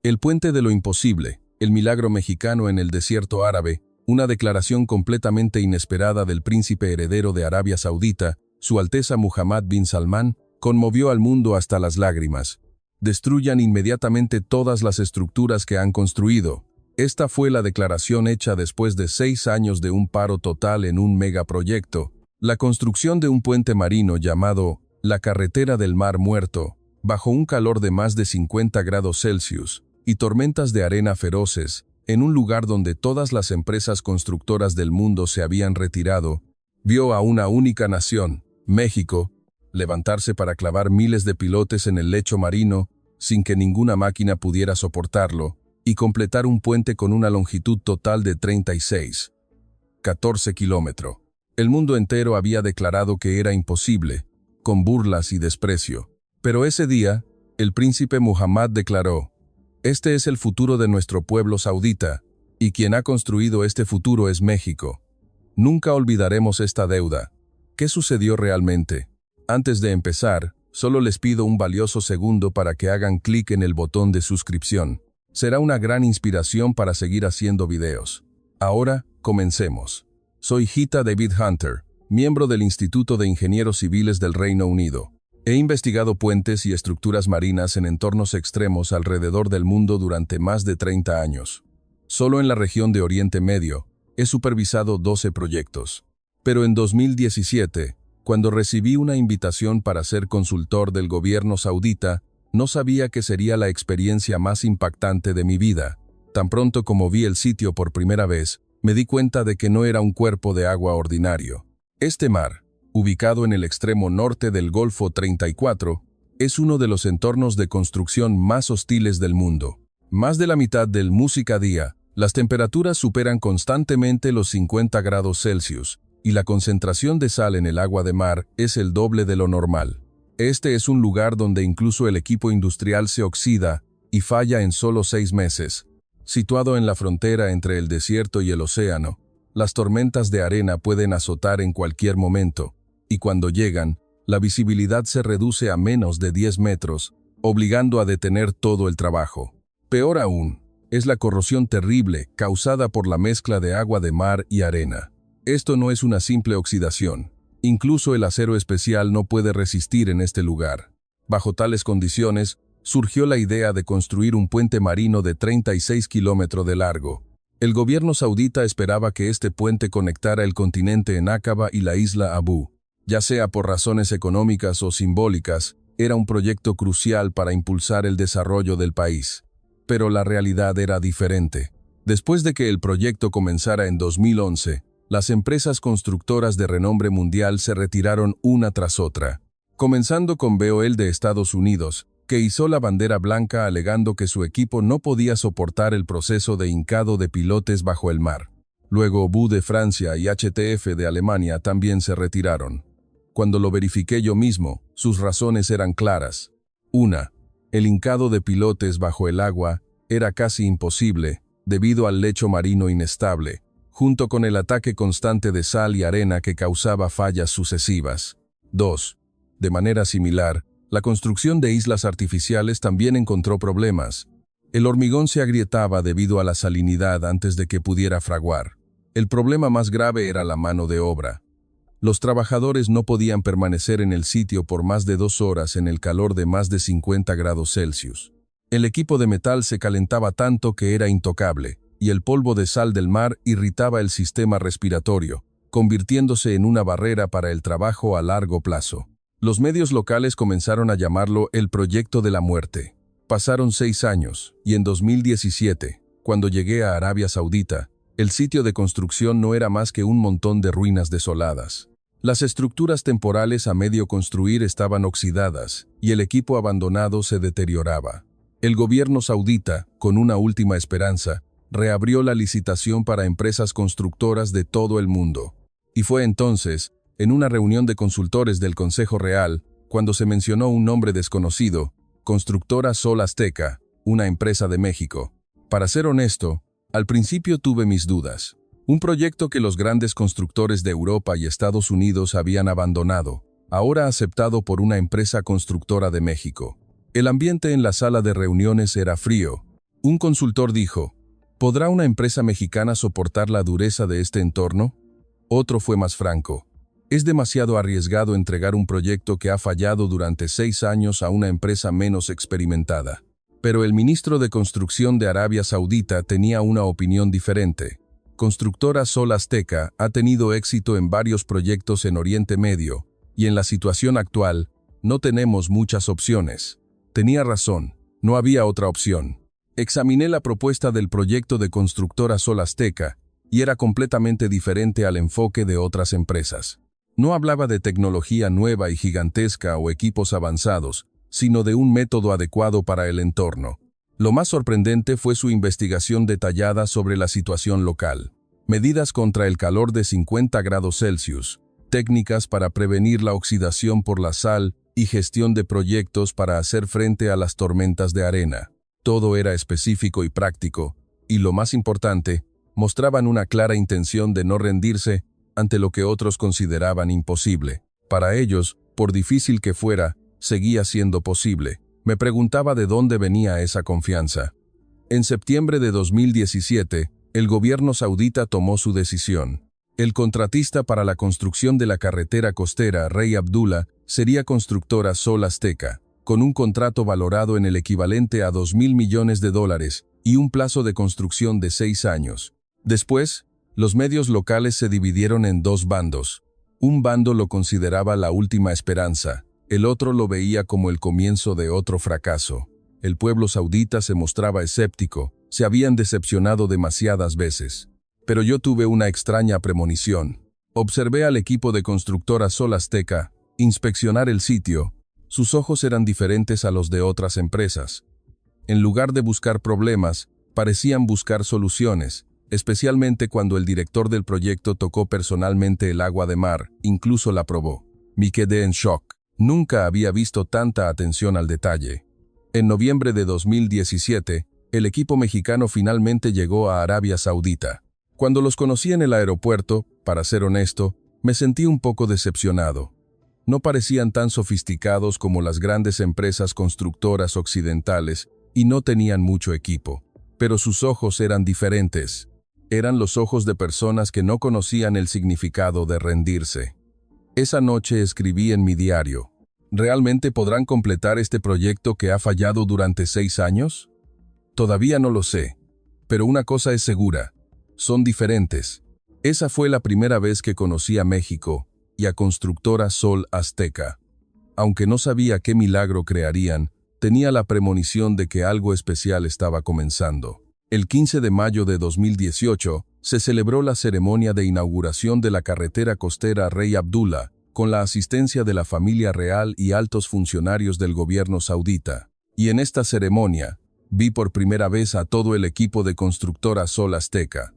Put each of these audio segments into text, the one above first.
El puente de lo imposible, el milagro mexicano en el desierto árabe, una declaración completamente inesperada del príncipe heredero de Arabia Saudita, Su Alteza Muhammad bin Salman, conmovió al mundo hasta las lágrimas. Destruyan inmediatamente todas las estructuras que han construido. Esta fue la declaración hecha después de 6 años de un paro total en un megaproyecto, la construcción de un puente marino llamado la Carretera del Mar Muerto, bajo un calor de más de 50 grados Celsius y tormentas de arena feroces, en un lugar donde todas las empresas constructoras del mundo se habían retirado, vio a una única nación, México, levantarse para clavar miles de pilotes en el lecho marino, sin que ninguna máquina pudiera soportarlo, y completar un puente con una longitud total de 14 kilómetros. El mundo entero había declarado que era imposible, con burlas y desprecio. Pero ese día, el príncipe Muhammad declaró: «Este es el futuro de nuestro pueblo saudita, y quien ha construido este futuro es México. Nunca olvidaremos esta deuda». ¿Qué sucedió realmente? Antes de empezar, solo les pido un valioso segundo para que hagan clic en el botón de suscripción. Será una gran inspiración para seguir haciendo videos. Ahora, comencemos. Soy Gita David Hunter, miembro del Instituto de Ingenieros Civiles del Reino Unido. He investigado puentes y estructuras marinas en entornos extremos alrededor del mundo durante más de 30 años. Solo en la región de Oriente Medio, he supervisado 12 proyectos. Pero en 2017, cuando recibí una invitación para ser consultor del gobierno saudita, no sabía que sería la experiencia más impactante de mi vida. Tan pronto como vi el sitio por primera vez, me di cuenta de que no era un cuerpo de agua ordinario. Este mar, ubicado en el extremo norte del Golfo 34, es uno de los entornos de construcción más hostiles del mundo. Más de la mitad del música día, las temperaturas superan constantemente los 50 grados Celsius, y la concentración de sal en el agua de mar es el doble de lo normal. Este es un lugar donde incluso el equipo industrial se oxida y falla en solo 6 meses. Situado en la frontera entre el desierto y el océano, las tormentas de arena pueden azotar en cualquier momento, y cuando llegan, la visibilidad se reduce a menos de 10 metros, obligando a detener todo el trabajo. Peor aún, es la corrosión terrible causada por la mezcla de agua de mar y arena. Esto no es una simple oxidación. Incluso el acero especial no puede resistir en este lugar. Bajo tales condiciones, surgió la idea de construir un puente marino de 36 kilómetros de largo. El gobierno saudita esperaba que este puente conectara el continente en Aqaba y la isla Abu. Ya sea por razones económicas o simbólicas, era un proyecto crucial para impulsar el desarrollo del país. Pero la realidad era diferente. Después de que el proyecto comenzara en 2011, las empresas constructoras de renombre mundial se retiraron una tras otra, comenzando con BOL de Estados Unidos, que izó la bandera blanca alegando que su equipo no podía soportar el proceso de hincado de pilotes bajo el mar. Luego BU de Francia y HTF de Alemania también se retiraron. Cuando lo verifiqué yo mismo, sus razones eran claras. 1. El hincado de pilotes bajo el agua era casi imposible, debido al lecho marino inestable, junto con el ataque constante de sal y arena que causaba fallas sucesivas. 2. De manera similar, la construcción de islas artificiales también encontró problemas. El hormigón se agrietaba debido a la salinidad antes de que pudiera fraguar. El problema más grave era la mano de obra. Los trabajadores no podían permanecer en el sitio por más de 2 horas en el calor de más de 50 grados Celsius. El equipo de metal se calentaba tanto que era intocable, y el polvo de sal del mar irritaba el sistema respiratorio, convirtiéndose en una barrera para el trabajo a largo plazo. Los medios locales comenzaron a llamarlo el Proyecto de la Muerte. Pasaron 6 años, y en 2017, cuando llegué a Arabia Saudita, el sitio de construcción no era más que un montón de ruinas desoladas. Las estructuras temporales a medio construir estaban oxidadas, y el equipo abandonado se deterioraba. El gobierno saudita, con una última esperanza, reabrió la licitación para empresas constructoras de todo el mundo. Y fue entonces, en una reunión de consultores del Consejo Real, cuando se mencionó un nombre desconocido, Constructora Sol Azteca, una empresa de México. Para ser honesto, al principio tuve mis dudas. Un proyecto que los grandes constructores de Europa y Estados Unidos habían abandonado, ahora aceptado por una empresa constructora de México. El ambiente en la sala de reuniones era frío, Un consultor dijo, ¿podrá una empresa mexicana soportar la dureza de este entorno? Otro fue más franco. Es demasiado arriesgado entregar un proyecto que ha fallado durante 6 años a una empresa menos experimentada. Pero el ministro de Construcción de Arabia Saudita tenía una opinión diferente. Constructora Sol Azteca ha tenido éxito en varios proyectos en Oriente Medio, y en la situación actual, no tenemos muchas opciones. Tenía razón, no había otra opción. Examiné la propuesta del proyecto de Constructora Sol Azteca, y era completamente diferente al enfoque de otras empresas. No hablaba de tecnología nueva y gigantesca o equipos avanzados, sino de un método adecuado para el entorno. Lo más sorprendente fue su investigación detallada sobre la situación local. Medidas contra el calor de 50 grados Celsius, técnicas para prevenir la oxidación por la sal y gestión de proyectos para hacer frente a las tormentas de arena. Todo era específico y práctico, y lo más importante, mostraban una clara intención de no rendirse ante lo que otros consideraban imposible. Para ellos, por difícil que fuera, seguía siendo posible. Me preguntaba de dónde venía esa confianza. En septiembre de 2017, el gobierno saudita tomó su decisión. El contratista para la construcción de la carretera costera Rey Abdullah sería Constructora Sol Azteca, con un contrato valorado en el equivalente a $2.000 millones y un plazo de construcción de 6 años. Después, los medios locales se dividieron en 2 bandos. Un bando lo consideraba la última esperanza, el otro lo veía como el comienzo de otro fracaso. El pueblo saudita se mostraba escéptico, se habían decepcionado demasiadas veces. Pero yo tuve una extraña premonición. Observé al equipo de Constructora Sol Azteca inspeccionar el sitio. Sus ojos eran diferentes a los de otras empresas. En lugar de buscar problemas, parecían buscar soluciones, especialmente cuando el director del proyecto tocó personalmente el agua de mar, incluso la probó. Me quedé en shock. Nunca había visto tanta atención al detalle. En noviembre de 2017, el equipo mexicano finalmente llegó a Arabia Saudita. Cuando los conocí en el aeropuerto, para ser honesto, me sentí un poco decepcionado. No parecían tan sofisticados como las grandes empresas constructoras occidentales y no tenían mucho equipo. Pero sus ojos eran diferentes. Eran los ojos de personas que no conocían el significado de rendirse. Esa noche escribí en mi diario, ¿realmente podrán completar este proyecto que ha fallado durante 6 años? Todavía no lo sé, pero una cosa es segura, son diferentes. Esa fue la primera vez que conocí a México y a Constructora Sol Azteca. Aunque no sabía qué milagro crearían, tenía la premonición de que algo especial estaba comenzando. El 15 de mayo de 2018 se celebró la ceremonia de inauguración de la carretera costera Rey Abdullah, con la asistencia de la familia real y altos funcionarios del gobierno saudita. Y en esta ceremonia, vi por primera vez a todo el equipo de Constructora Sol Azteca.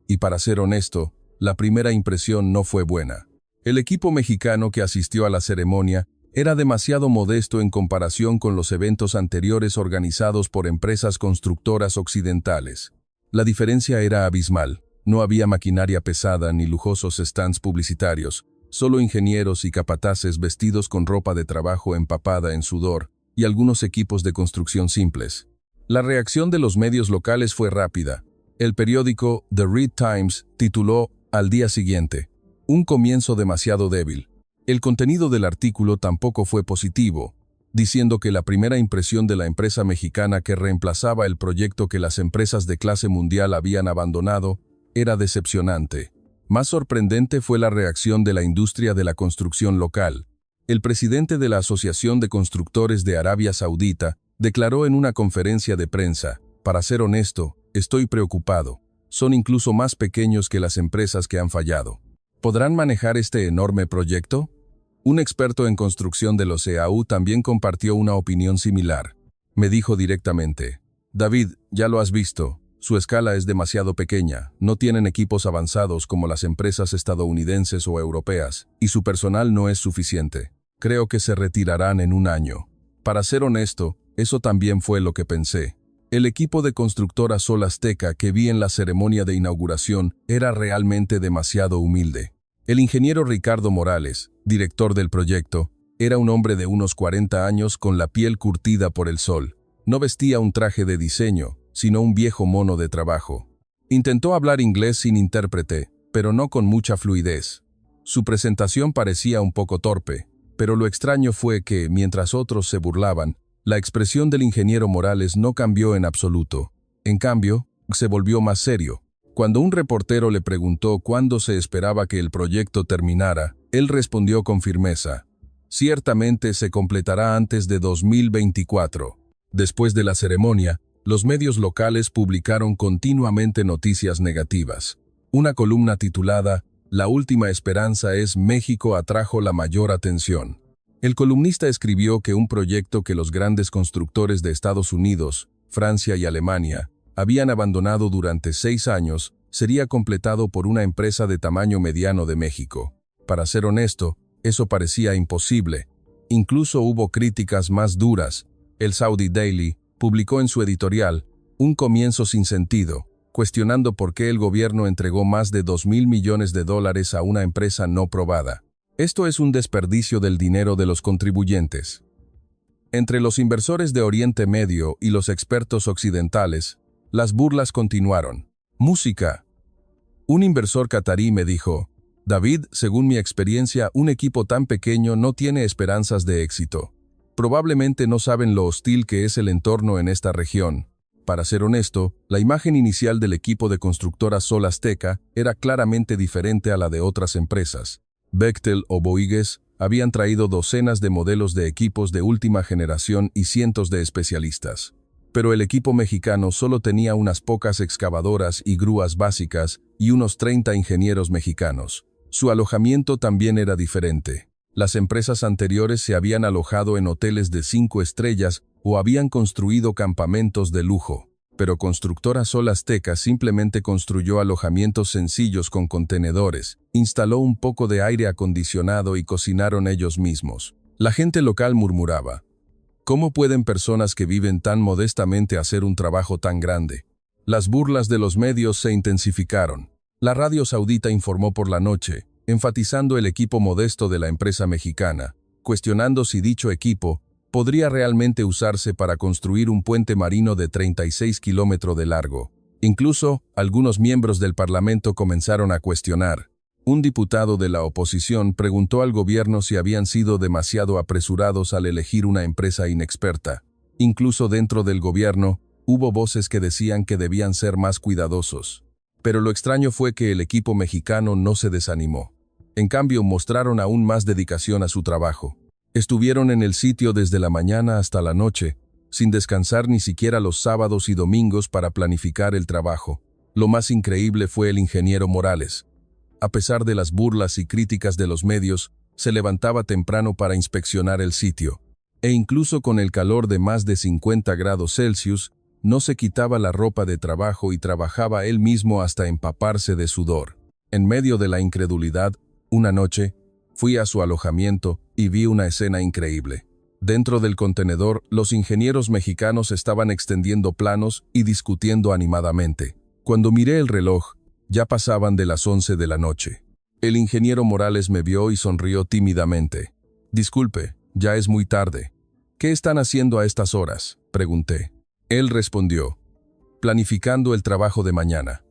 Y para ser honesto, la primera impresión no fue buena. El equipo mexicano que asistió a la ceremonia era demasiado modesto en comparación con los eventos anteriores organizados por empresas constructoras occidentales. La diferencia era abismal. No había maquinaria pesada ni lujosos stands publicitarios, solo ingenieros y capataces vestidos con ropa de trabajo empapada en sudor y algunos equipos de construcción simples. La reacción de los medios locales fue rápida. El periódico The Red Times tituló al día siguiente, "Un comienzo demasiado débil". El contenido del artículo tampoco fue positivo, diciendo que la primera impresión de la empresa mexicana que reemplazaba el proyecto que las empresas de clase mundial habían abandonado era decepcionante. Más sorprendente fue la reacción de la industria de la construcción local. El presidente de la Asociación de Constructores de Arabia Saudita declaró en una conferencia de prensa, "Para ser honesto, estoy preocupado. Son incluso más pequeños que las empresas que han fallado. ¿Podrán manejar este enorme proyecto?". Un experto en construcción de los EAU también compartió una opinión similar. Me dijo directamente, "David, ya lo has visto. Su escala es demasiado pequeña, no tienen equipos avanzados como las empresas estadounidenses o europeas, y su personal no es suficiente. Creo que se retirarán en un año". Para ser honesto, eso también fue lo que pensé. El equipo de Constructora Sol Azteca que vi en la ceremonia de inauguración era realmente demasiado humilde. El ingeniero Ricardo Morales, director del proyecto, era un hombre de unos 40 años con la piel curtida por el sol. No vestía un traje de diseño, sino un viejo mono de trabajo. Intentó hablar inglés sin intérprete, pero no con mucha fluidez. Su presentación parecía un poco torpe, pero lo extraño fue que, mientras otros se burlaban, la expresión del ingeniero Morales no cambió en absoluto. En cambio, se volvió más serio. Cuando un reportero le preguntó cuándo se esperaba que el proyecto terminara, él respondió con firmeza: ciertamente se completará antes de 2024. Después de la ceremonia, los medios locales publicaron continuamente noticias negativas. Una columna titulada "La última esperanza es México" atrajo la mayor atención. El columnista escribió que un proyecto que los grandes constructores de Estados Unidos, Francia y Alemania habían abandonado durante 6 años, sería completado por una empresa de tamaño mediano de México. Para ser honesto, eso parecía imposible. Incluso hubo críticas más duras. El Saudi Daily publicó en su editorial "Un comienzo sin sentido", cuestionando por qué el gobierno entregó más de $2.000 millones a una empresa no probada. Esto es un desperdicio del dinero de los contribuyentes. Entre los inversores de Oriente Medio y los expertos occidentales, las burlas continuaron. Música. Un inversor catarí me dijo: David, según mi experiencia, un equipo tan pequeño no tiene esperanzas de éxito. Probablemente no saben lo hostil que es el entorno en esta región. Para ser honesto, la imagen inicial del equipo de constructora Sol Azteca era claramente diferente a la de otras empresas. Bechtel o Bouygues habían traído docenas de modelos de equipos de última generación y cientos de especialistas. Pero el equipo mexicano solo tenía unas pocas excavadoras y grúas básicas y unos 30 ingenieros mexicanos. Su alojamiento también era diferente. Las empresas anteriores se habían alojado en hoteles de 5 estrellas o habían construido campamentos de lujo. Pero Constructora Sol Azteca simplemente construyó alojamientos sencillos con contenedores, instaló un poco de aire acondicionado y cocinaron ellos mismos. La gente local murmuraba: ¿cómo pueden personas que viven tan modestamente hacer un trabajo tan grande? Las burlas de los medios se intensificaron. La radio saudita informó por la noche, enfatizando el equipo modesto de la empresa mexicana, cuestionando si dicho equipo podría realmente usarse para construir un puente marino de 36 kilómetros de largo. Incluso, algunos miembros del Parlamento comenzaron a cuestionar. Un diputado de la oposición preguntó al gobierno si habían sido demasiado apresurados al elegir una empresa inexperta. Incluso dentro del gobierno, hubo voces que decían que debían ser más cuidadosos. Pero lo extraño fue que el equipo mexicano no se desanimó. En cambio, mostraron aún más dedicación a su trabajo. Estuvieron en el sitio desde la mañana hasta la noche, sin descansar ni siquiera los sábados y domingos para planificar el trabajo. Lo más increíble fue el ingeniero Morales. A pesar de las burlas y críticas de los medios, se levantaba temprano para inspeccionar el sitio. E incluso con el calor de más de 50 grados Celsius, no se quitaba la ropa de trabajo y trabajaba él mismo hasta empaparse de sudor. En medio de la incredulidad, una noche, fui a su alojamiento y vi una escena increíble. Dentro del contenedor, los ingenieros mexicanos estaban extendiendo planos y discutiendo animadamente. Cuando miré el reloj, ya pasaban de las 11 de la noche. El ingeniero Morales me vio y sonrió tímidamente. «Disculpe, ya es muy tarde. ¿Qué están haciendo a estas horas?», pregunté. Él respondió: «Planificando el trabajo de mañana».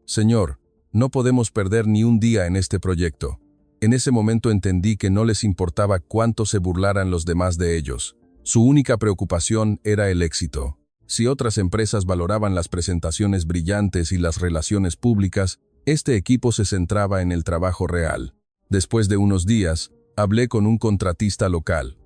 «Señor, no podemos perder ni un día en este proyecto». En ese momento entendí que no les importaba cuánto se burlaran los demás de ellos. Su única preocupación era el éxito. Si otras empresas valoraban las presentaciones brillantes y las relaciones públicas, este equipo se centraba en el trabajo real. Después de unos días, hablé con un contratista local.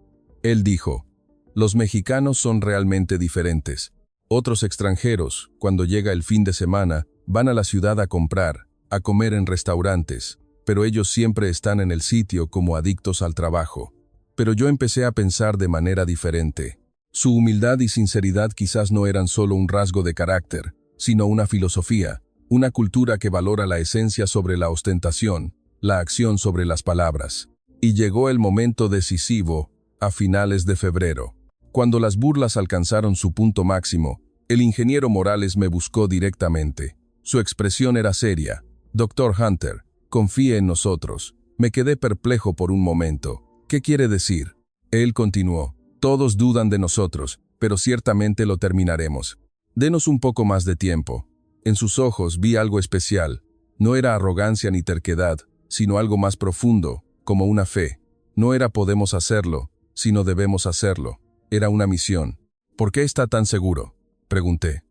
Él dijo: «Los mexicanos son realmente diferentes. Otros extranjeros, cuando llega el fin de semana, van a la ciudad a comprar, a comer en restaurantes, pero ellos siempre están en el sitio como adictos al trabajo». Pero yo empecé a pensar de manera diferente. Su humildad y sinceridad quizás no eran solo un rasgo de carácter, sino una filosofía, una cultura que valora la esencia sobre la ostentación, la acción sobre las palabras. Y llegó el momento decisivo, a finales de febrero. Cuando las burlas alcanzaron su punto máximo, el ingeniero Morales me buscó directamente. Su expresión era seria. «Dr. Hunter, confíe en nosotros». Me quedé perplejo por un momento. «¿Qué quiere decir?». Él continuó: «Todos dudan de nosotros, pero ciertamente lo terminaremos. Denos un poco más de tiempo. En sus ojos vi algo especial. No era arrogancia ni terquedad, sino algo más profundo, como una fe. No era podemos hacerlo, sino debemos hacerlo. Era una misión. ¿Por qué está tan seguro?, pregunté.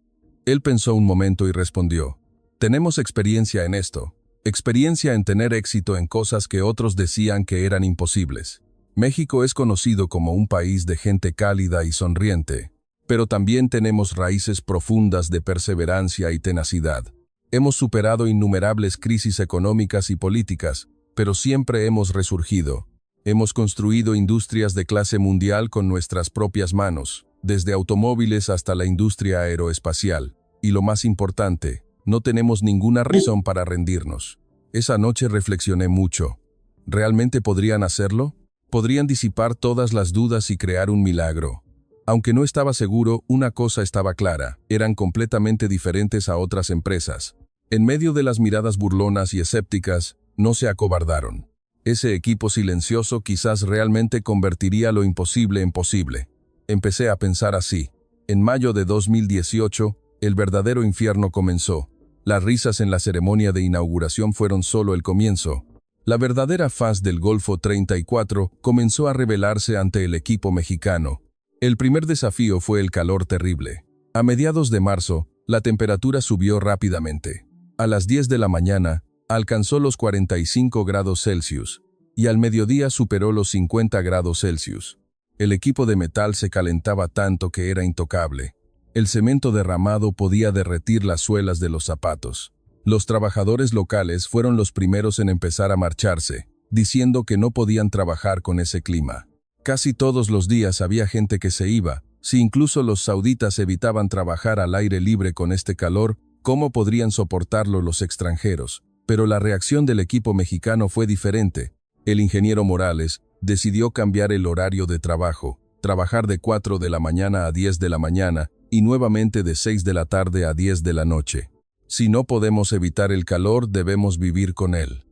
Él pensó un momento y respondió: tenemos experiencia en esto. Experiencia en tener éxito en cosas que otros decían que eran imposibles. México es conocido como un país de gente cálida y sonriente, pero también tenemos raíces profundas de perseverancia y tenacidad. Hemos superado innumerables crisis económicas y políticas, pero siempre hemos resurgido. Hemos construido industrias de clase mundial con nuestras propias manos, desde automóviles hasta la industria aeroespacial. Y lo más importante, no tenemos ninguna razón para rendirnos. Esa noche reflexioné mucho. ¿Realmente podrían hacerlo? Podrían disipar todas las dudas y crear un milagro. Aunque no estaba seguro, una cosa estaba clara: eran completamente diferentes a otras empresas. En medio de las miradas burlonas y escépticas, no se acobardaron. Ese equipo silencioso quizás realmente convertiría lo imposible en posible. Empecé a pensar así. En mayo de 2018, el verdadero infierno comenzó. Las risas en la ceremonia de inauguración fueron solo el comienzo. La verdadera faz del Golfo 34 comenzó a revelarse ante el equipo mexicano. El primer desafío fue el calor terrible. A mediados de marzo, la temperatura subió rápidamente. A las 10 de la mañana, alcanzó los 45 grados Celsius, y al mediodía superó los 50 grados Celsius. El equipo de metal se calentaba tanto que era intocable. El cemento derramado podía derretir las suelas de los zapatos. Los trabajadores locales fueron los primeros en empezar a marcharse, diciendo que no podían trabajar con ese clima. Casi todos los días había gente que se iba. Si incluso los sauditas evitaban trabajar al aire libre con este calor, ¿cómo podrían soportarlo los extranjeros? Pero la reacción del equipo mexicano fue diferente. El ingeniero Morales decidió cambiar el horario de trabajo, trabajar de 4 de la mañana a 10 de la mañana y nuevamente de 6 de la tarde a 10 de la noche. Si no podemos evitar el calor, debemos vivir con él,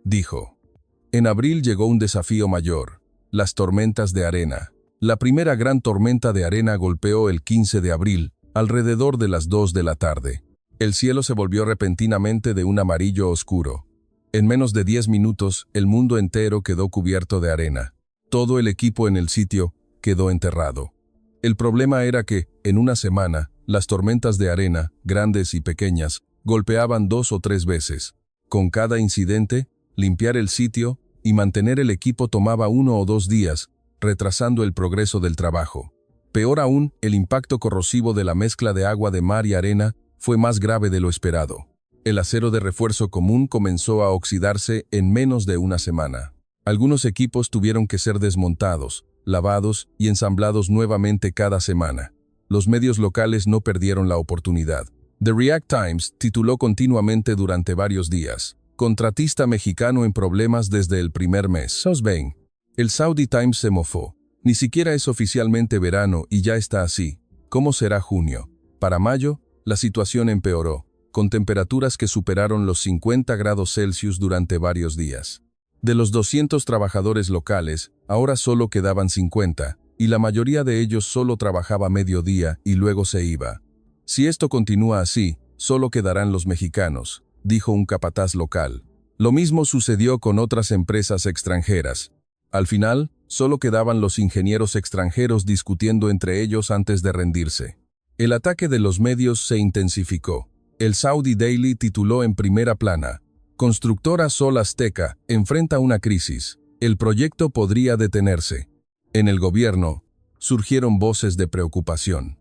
dijo. En abril llegó un desafío mayor: las tormentas de arena. La primera gran tormenta de arena golpeó el 15 de abril, alrededor de las 2 de la tarde. El cielo se volvió repentinamente de un amarillo oscuro. En menos de 10 minutos, el mundo entero quedó cubierto de arena. Todo el equipo en el sitio quedó enterrado. El problema era que, en una semana, las tormentas de arena, grandes y pequeñas, golpeaban 2 o 3 veces. Con cada incidente, limpiar el sitio y mantener el equipo tomaba 1 o 2 días, retrasando el progreso del trabajo. Peor aún, el impacto corrosivo de la mezcla de agua de mar y arena fue más grave de lo esperado. El acero de refuerzo común comenzó a oxidarse en menos de una semana. Algunos equipos tuvieron que ser desmontados, lavados y ensamblados nuevamente cada semana. Los medios locales no perdieron la oportunidad. The React Times tituló continuamente durante varios días: contratista mexicano en problemas desde el primer mes. Sosbain. El Saudi Times se mofó. Ni siquiera es oficialmente verano y ya está así. ¿Cómo será junio? Para mayo, la situación empeoró, con temperaturas que superaron los 50 grados Celsius durante varios días. De los 200 trabajadores locales, ahora solo quedaban 50, y la mayoría de ellos solo trabajaba mediodía y luego se iba. Si esto continúa así, solo quedarán los mexicanos, dijo un capataz local. Lo mismo sucedió con otras empresas extranjeras. Al final, solo quedaban los ingenieros extranjeros discutiendo entre ellos antes de rendirse. El ataque de los medios se intensificó. El Saudi Daily tituló en primera plana: Constructora Sol Azteca enfrenta una crisis. El proyecto podría detenerse. En el gobierno, surgieron voces de preocupación.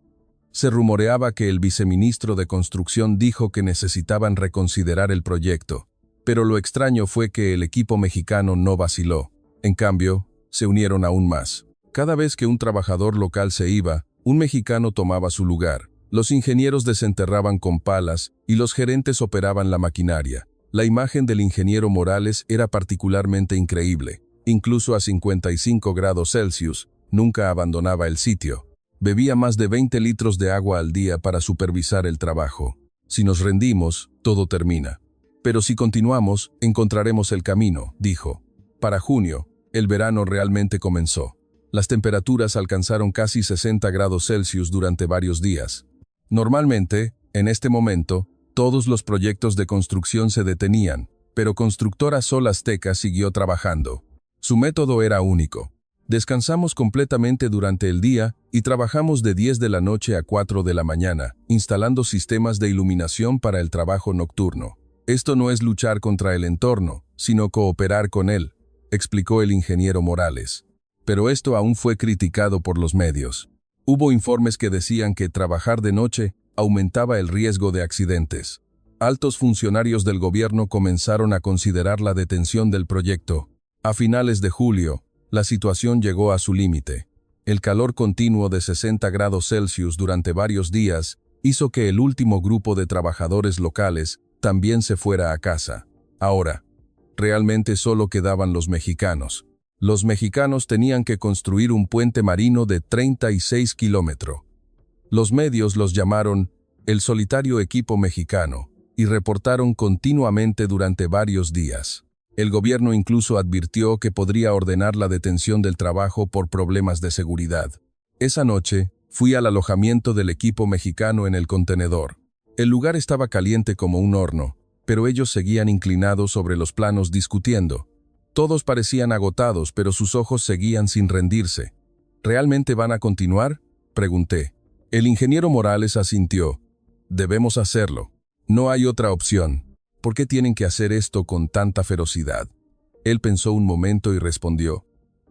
Se rumoreaba que el viceministro de Construcción dijo que necesitaban reconsiderar el proyecto, pero lo extraño fue que el equipo mexicano no vaciló. En cambio, se unieron aún más. Cada vez que un trabajador local se iba, un mexicano tomaba su lugar. Los ingenieros desenterraban con palas y los gerentes operaban la maquinaria. La imagen del ingeniero Morales era particularmente increíble. Incluso a 55 grados Celsius, nunca abandonaba el sitio. Bebía más de 20 litros de agua al día para supervisar el trabajo. Si nos rendimos, todo termina. Pero si continuamos, encontraremos el camino, dijo. Para junio, el verano realmente comenzó. Las temperaturas alcanzaron casi 60 grados Celsius durante varios días. Normalmente, en este momento, todos los proyectos de construcción se detenían, pero Constructora Sol Azteca siguió trabajando. Su método era único. Descansamos completamente durante el día y trabajamos de 10 de la noche a 4 de la mañana, instalando sistemas de iluminación para el trabajo nocturno. Esto no es luchar contra el entorno, sino cooperar con él, explicó el ingeniero Morales. Pero esto aún fue criticado por los medios. Hubo informes que decían que trabajar de noche aumentaba el riesgo de accidentes. Altos funcionarios del gobierno comenzaron a considerar la detención del proyecto. A finales de julio, la situación llegó a su límite. El calor continuo de 60 grados Celsius durante varios días hizo que el último grupo de trabajadores locales también se fuera a casa. Ahora, realmente solo quedaban los mexicanos. Los mexicanos tenían que construir un puente marino de 36 kilómetros. Los medios los llamaron el solitario equipo mexicano y reportaron continuamente durante varios días. El gobierno incluso advirtió que podría ordenar la detención del trabajo por problemas de seguridad. Esa noche, fui al alojamiento del equipo mexicano en el contenedor. El lugar estaba caliente como un horno, pero ellos seguían inclinados sobre los planos discutiendo. Todos parecían agotados, pero sus ojos seguían sin rendirse. ¿Realmente van a continuar?, pregunté. El ingeniero Morales asintió. Debemos hacerlo. No hay otra opción. ¿Por qué tienen que hacer esto con tanta ferocidad? Él pensó un momento y respondió.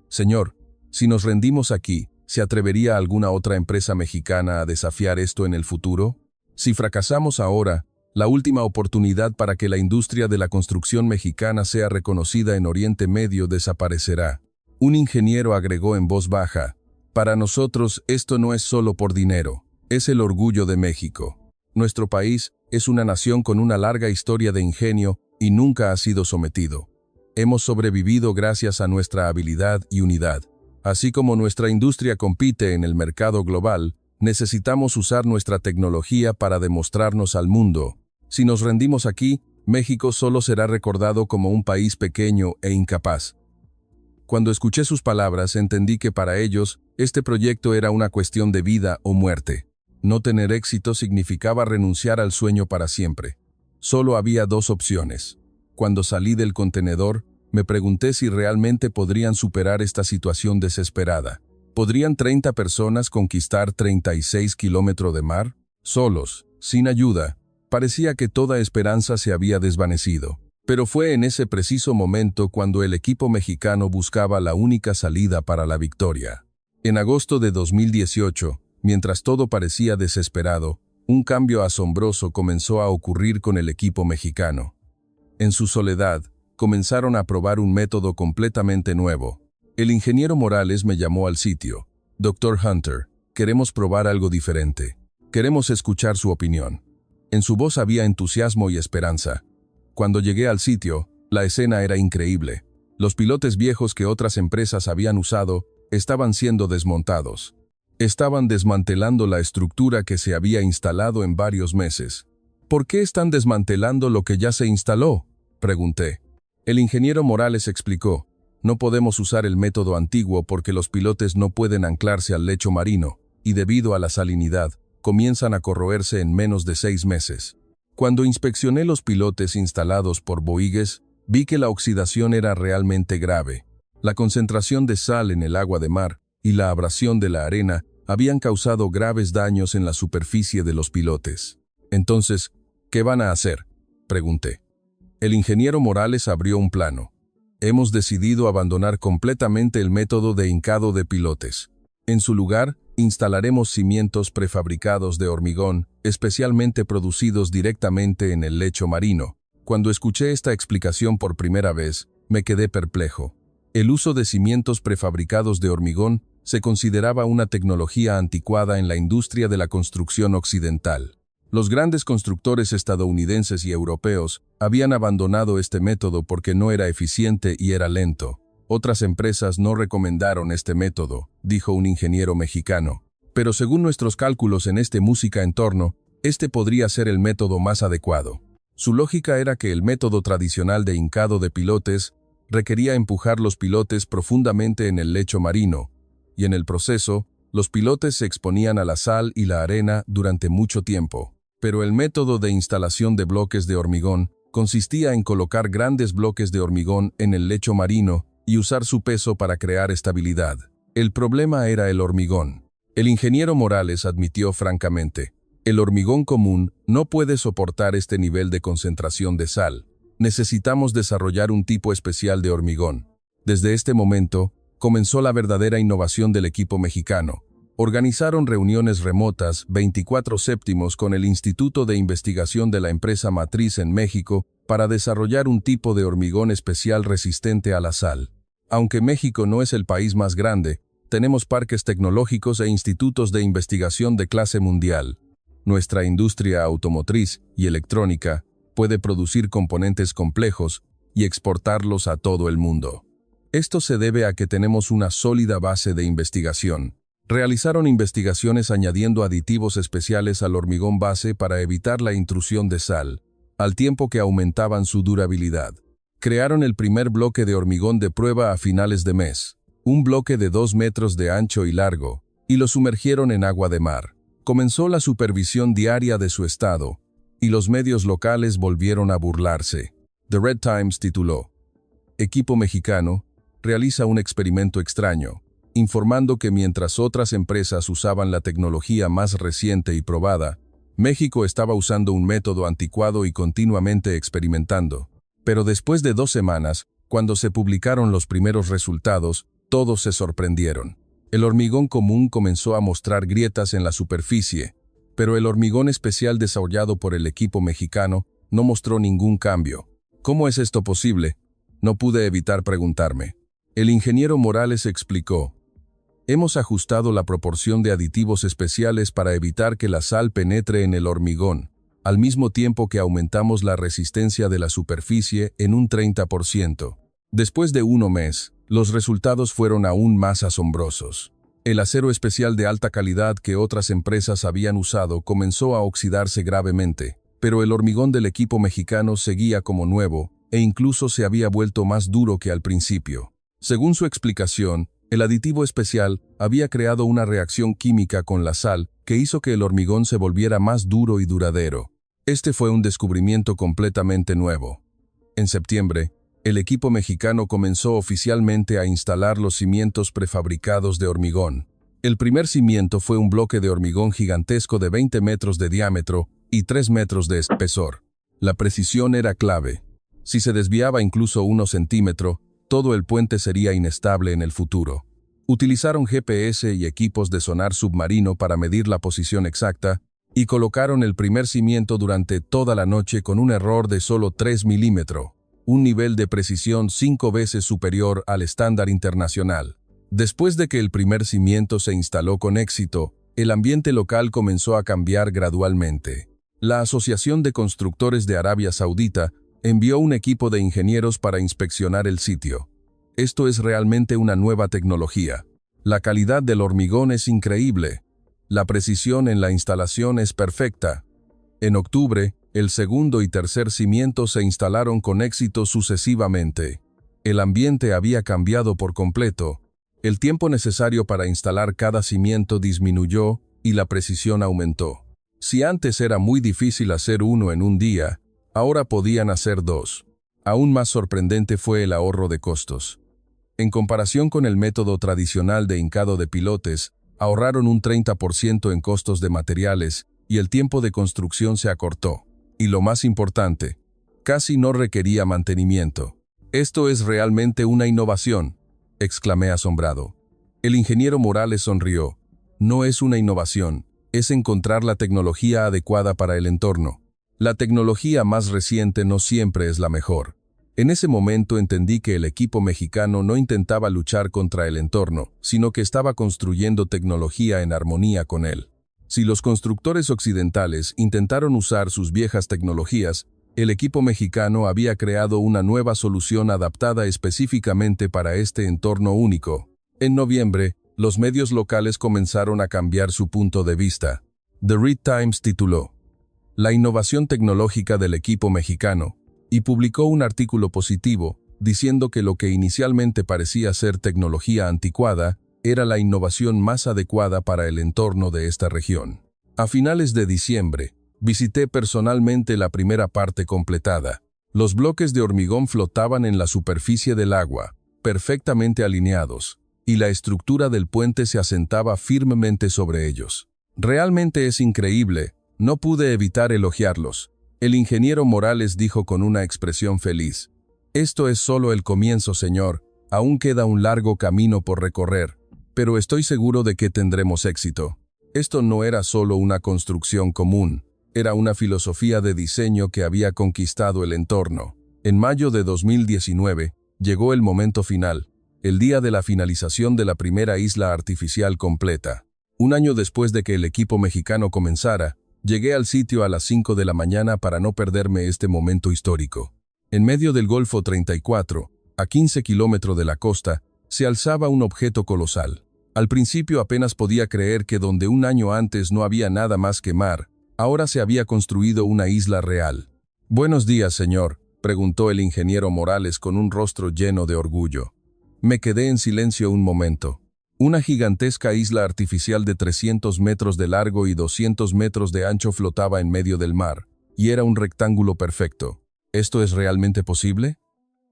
Señor, si nos rendimos aquí, ¿se atrevería alguna otra empresa mexicana a desafiar esto en el futuro? Si fracasamos ahora, la última oportunidad para que la industria de la construcción mexicana sea reconocida en Oriente Medio desaparecerá. Un ingeniero agregó en voz baja. Para nosotros esto no es solo por dinero, es el orgullo de México. Nuestro país es una nación con una larga historia de ingenio y nunca ha sido sometido. Hemos sobrevivido gracias a nuestra habilidad y unidad. Así como nuestra industria compite en el mercado global, necesitamos usar nuestra tecnología para demostrarnos al mundo. Si nos rendimos aquí, México solo será recordado como un país pequeño e incapaz. Cuando escuché sus palabras, entendí que para ellos, este proyecto era una cuestión de vida o muerte. No tener éxito significaba renunciar al sueño para siempre. Solo había dos opciones. Cuando salí del contenedor, me pregunté si realmente podrían superar esta situación desesperada. ¿Podrían 30 personas conquistar 36 kilómetros de mar? Solos, sin ayuda. Parecía que toda esperanza se había desvanecido. Pero fue en ese preciso momento cuando el equipo mexicano buscaba la única salida para la victoria. En agosto de 2018, mientras todo parecía desesperado, un cambio asombroso comenzó a ocurrir con el equipo mexicano. En su soledad, comenzaron a probar un método completamente nuevo. El ingeniero Morales me llamó al sitio. Dr. Hunter, queremos probar algo diferente. Queremos escuchar su opinión. En su voz había entusiasmo y esperanza. Cuando llegué al sitio, la escena era increíble. Los pilotes viejos que otras empresas habían usado estaban siendo desmontados. Estaban desmantelando la estructura que se había instalado en varios meses. ¿Por qué están desmantelando lo que ya se instaló?, pregunté. El ingeniero Morales explicó. No podemos usar el método antiguo porque los pilotes no pueden anclarse al lecho marino, y debido a la salinidad, comienzan a corroerse en menos de 6 meses. Cuando inspeccioné los pilotes instalados por Bouygues, vi que la oxidación era realmente grave. La concentración de sal en el agua de mar y la abrasión de la arena habían causado graves daños en la superficie de los pilotes. Entonces, ¿qué van a hacer?, pregunté. El ingeniero Morales abrió un plano. Hemos decidido abandonar completamente el método de hincado de pilotes. En su lugar, instalaremos cimientos prefabricados de hormigón, especialmente producidos directamente en el lecho marino. Cuando escuché esta explicación por primera vez, me quedé perplejo. El uso de cimientos prefabricados de hormigón se consideraba una tecnología anticuada en la industria de la construcción occidental. Los grandes constructores estadounidenses y europeos habían abandonado este método porque no era eficiente y era lento. Otras empresas no recomendaron este método, dijo un ingeniero mexicano. Pero según nuestros cálculos en este música entorno, este podría ser el método más adecuado. Su lógica era que el método tradicional de hincado de pilotes requería empujar los pilotes profundamente en el lecho marino, y en el proceso, Los pilotes se exponían a la sal y la arena durante mucho tiempo, pero el método de instalación de bloques de hormigón consistía en colocar grandes bloques de hormigón en el lecho marino y usar su peso para crear estabilidad. El problema era el hormigón. El ingeniero Morales admitió francamente: el hormigón común no puede soportar este nivel de concentración de sal. Necesitamos desarrollar un tipo especial de hormigón. Desde este momento, comenzó la verdadera innovación del equipo mexicano. Organizaron reuniones remotas 24/7 con el Instituto de Investigación de la empresa matriz en México para desarrollar un tipo de hormigón especial resistente a la sal. Aunque México no es el país más grande, tenemos parques tecnológicos e institutos de investigación de clase mundial. Nuestra industria automotriz y electrónica puede producir componentes complejos y exportarlos a todo el mundo. Esto se debe a que tenemos una sólida base de investigación. Realizaron investigaciones añadiendo aditivos especiales al hormigón base para evitar la intrusión de sal, al tiempo que aumentaban su durabilidad. Crearon el primer bloque de hormigón de prueba a finales de mes, un bloque de 2 metros de ancho y largo, y lo sumergieron en agua de mar. Comenzó la supervisión diaria de su estado, y los medios locales volvieron a burlarse. The Red Times tituló: Equipo mexicano realiza un experimento extraño, informando que mientras otras empresas usaban la tecnología más reciente y probada, México estaba usando un método anticuado y continuamente experimentando. Pero después de 2 semanas, cuando se publicaron los primeros resultados, todos se sorprendieron. El hormigón común comenzó a mostrar grietas en la superficie, pero el hormigón especial desarrollado por el equipo mexicano no mostró ningún cambio. ¿Cómo es esto posible? No pude evitar preguntarme. El ingeniero Morales explicó: hemos ajustado la proporción de aditivos especiales para evitar que la sal penetre en el hormigón, al mismo tiempo que aumentamos la resistencia de la superficie en un 30%. Después de 1 mes, los resultados fueron aún más asombrosos. El acero especial de alta calidad que otras empresas habían usado comenzó a oxidarse gravemente, pero el hormigón del equipo mexicano seguía como nuevo e incluso se había vuelto más duro que al principio. Según su explicación, el aditivo especial había creado una reacción química con la sal que hizo que el hormigón se volviera más duro y duradero. Este fue un descubrimiento completamente nuevo. En septiembre, el equipo mexicano comenzó oficialmente a instalar los cimientos prefabricados de hormigón. El primer cimiento fue un bloque de hormigón gigantesco de 20 metros de diámetro y 3 metros de espesor. La precisión era clave. Si se desviaba incluso 1 centímetro, todo el puente sería inestable en el futuro. Utilizaron GPS y equipos de sonar submarino para medir la posición exacta y colocaron el primer cimiento durante toda la noche con un error de solo 3 milímetros, un nivel de precisión 5 veces superior al estándar internacional. Después de que el primer cimiento se instaló con éxito, el ambiente local comenzó a cambiar gradualmente. La Asociación de Constructores de Arabia Saudita envió un equipo de ingenieros para inspeccionar el sitio. Esto es realmente una nueva tecnología. La calidad del hormigón es increíble. La precisión en la instalación es perfecta. En octubre, el segundo y tercer cimiento se instalaron con éxito sucesivamente. El ambiente había cambiado por completo. El tiempo necesario para instalar cada cimiento disminuyó y la precisión aumentó. Si antes era muy difícil hacer uno en un día, ahora podían hacer 2. Aún más sorprendente fue el ahorro de costos. En comparación con el método tradicional de hincado de pilotes, ahorraron un 30% en costos de materiales y el tiempo de construcción se acortó. Y lo más importante, casi no requería mantenimiento. «Esto es realmente una innovación», exclamé asombrado. El ingeniero Morales sonrió. «No es una innovación, es encontrar la tecnología adecuada para el entorno. La tecnología más reciente no siempre es la mejor». En ese momento entendí que el equipo mexicano no intentaba luchar contra el entorno, sino que estaba construyendo tecnología en armonía con él. Si los constructores occidentales intentaron usar sus viejas tecnologías, el equipo mexicano había creado una nueva solución adaptada específicamente para este entorno único. En noviembre, los medios locales comenzaron a cambiar su punto de vista. The Red Times tituló «La innovación tecnológica del equipo mexicano» y publicó un artículo positivo, diciendo que lo que inicialmente parecía ser tecnología anticuada, Era la innovación más adecuada para el entorno de esta región. A finales de diciembre, visité personalmente la primera parte completada. Los bloques de hormigón flotaban en la superficie del agua, perfectamente alineados, y la estructura del puente se asentaba firmemente sobre ellos. Realmente es increíble, no pude evitar elogiarlos. El ingeniero Morales dijo con una expresión feliz: «Esto es solo el comienzo, señor, aún queda un largo camino por recorrer, pero estoy seguro de que tendremos éxito». Esto no era solo una construcción común, era una filosofía de diseño que había conquistado el entorno. En mayo de 2019, llegó el momento final, el día de la finalización de la primera isla artificial completa. Un año después de que el equipo mexicano comenzara, llegué al sitio a las 5 de la mañana para no perderme este momento histórico. En medio del Golfo 34, a 15 kilómetros de la costa, se alzaba un objeto colosal. Al principio apenas podía creer que donde un año antes no había nada más que mar, ahora se había construido una isla real. «Buenos días, señor», preguntó el ingeniero Morales con un rostro lleno de orgullo. Me quedé en silencio un momento. Una gigantesca isla artificial de 300 metros de largo y 200 metros de ancho flotaba en medio del mar, y era un rectángulo perfecto. ¿Esto es realmente posible?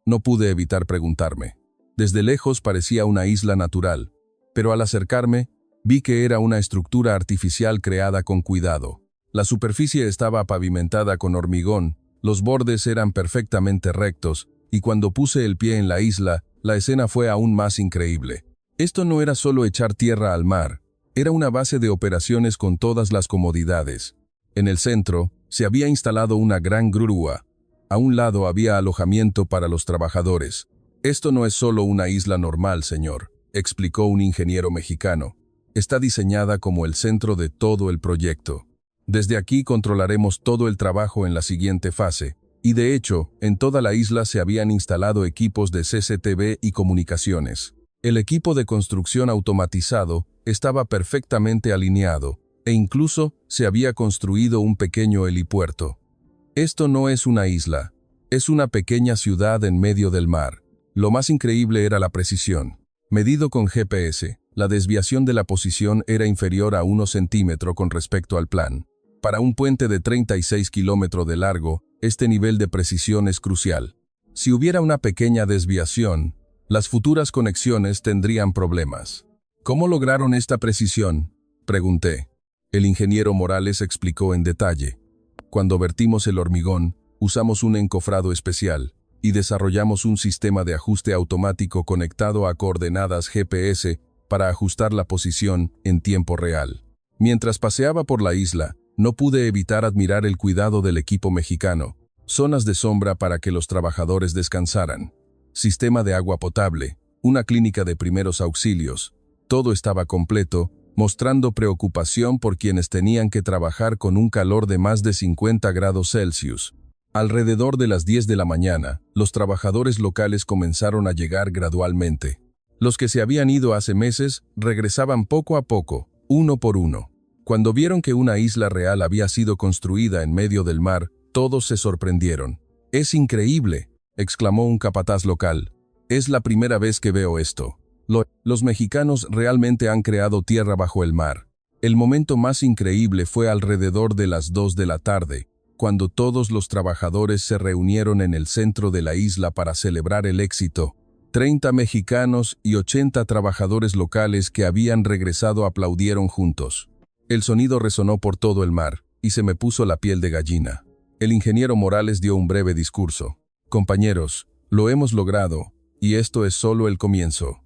No pude evitar preguntarme. Desde lejos parecía una isla natural, pero al acercarme, vi que era una estructura artificial creada con cuidado. La superficie estaba pavimentada con hormigón, los bordes eran perfectamente rectos, y cuando puse el pie en la isla, la escena fue aún más increíble. Esto no era solo echar tierra al mar, era una base de operaciones con todas las comodidades. En el centro, se había instalado una gran grúa. A un lado había alojamiento para los trabajadores. «Esto no es solo una isla normal, señor», explicó un ingeniero mexicano. «Está diseñada como el centro de todo el proyecto. Desde aquí controlaremos todo el trabajo en la siguiente fase». Y de hecho, en toda la isla se habían instalado equipos de CCTV y comunicaciones. El equipo de construcción automatizado estaba perfectamente alineado, e incluso se había construido un pequeño helipuerto. Esto no es una isla, es una pequeña ciudad en medio del mar. Lo más increíble era la precisión. Medido con GPS, la desviación de la posición era inferior a 1 centímetro con respecto al plan. Para un puente de 36 kilómetros de largo, este nivel de precisión es crucial. Si hubiera una pequeña desviación, las futuras conexiones tendrían problemas. «¿Cómo lograron esta precisión?», pregunté. El ingeniero Morales explicó en detalle. «Cuando vertimos el hormigón, usamos un encofrado especial y desarrollamos un sistema de ajuste automático conectado a coordenadas GPS para ajustar la posición en tiempo real». Mientras paseaba por la isla, no pude evitar admirar el cuidado del equipo mexicano. Zonas de sombra para que los trabajadores descansaran. Sistema de agua potable, una clínica de primeros auxilios. Todo estaba completo, mostrando preocupación por quienes tenían que trabajar con un calor de más de 50 grados Celsius. Alrededor de las 10 de la mañana, los trabajadores locales comenzaron a llegar gradualmente. Los que se habían ido hace meses regresaban poco a poco, uno por uno. Cuando vieron que una isla real había sido construida en medio del mar, todos se sorprendieron. «¡Es increíble!», exclamó un capataz local. «Es la primera vez que veo esto. Los mexicanos realmente han creado tierra bajo el mar». El momento más increíble fue alrededor de las 2 de la tarde, cuando todos los trabajadores se reunieron en el centro de la isla para celebrar el éxito. 30 mexicanos y 80 trabajadores locales que habían regresado aplaudieron juntos. El sonido resonó por todo el mar, y se me puso la piel de gallina. El ingeniero Morales dio un breve discurso. «Compañeros, lo hemos logrado, y esto es solo el comienzo.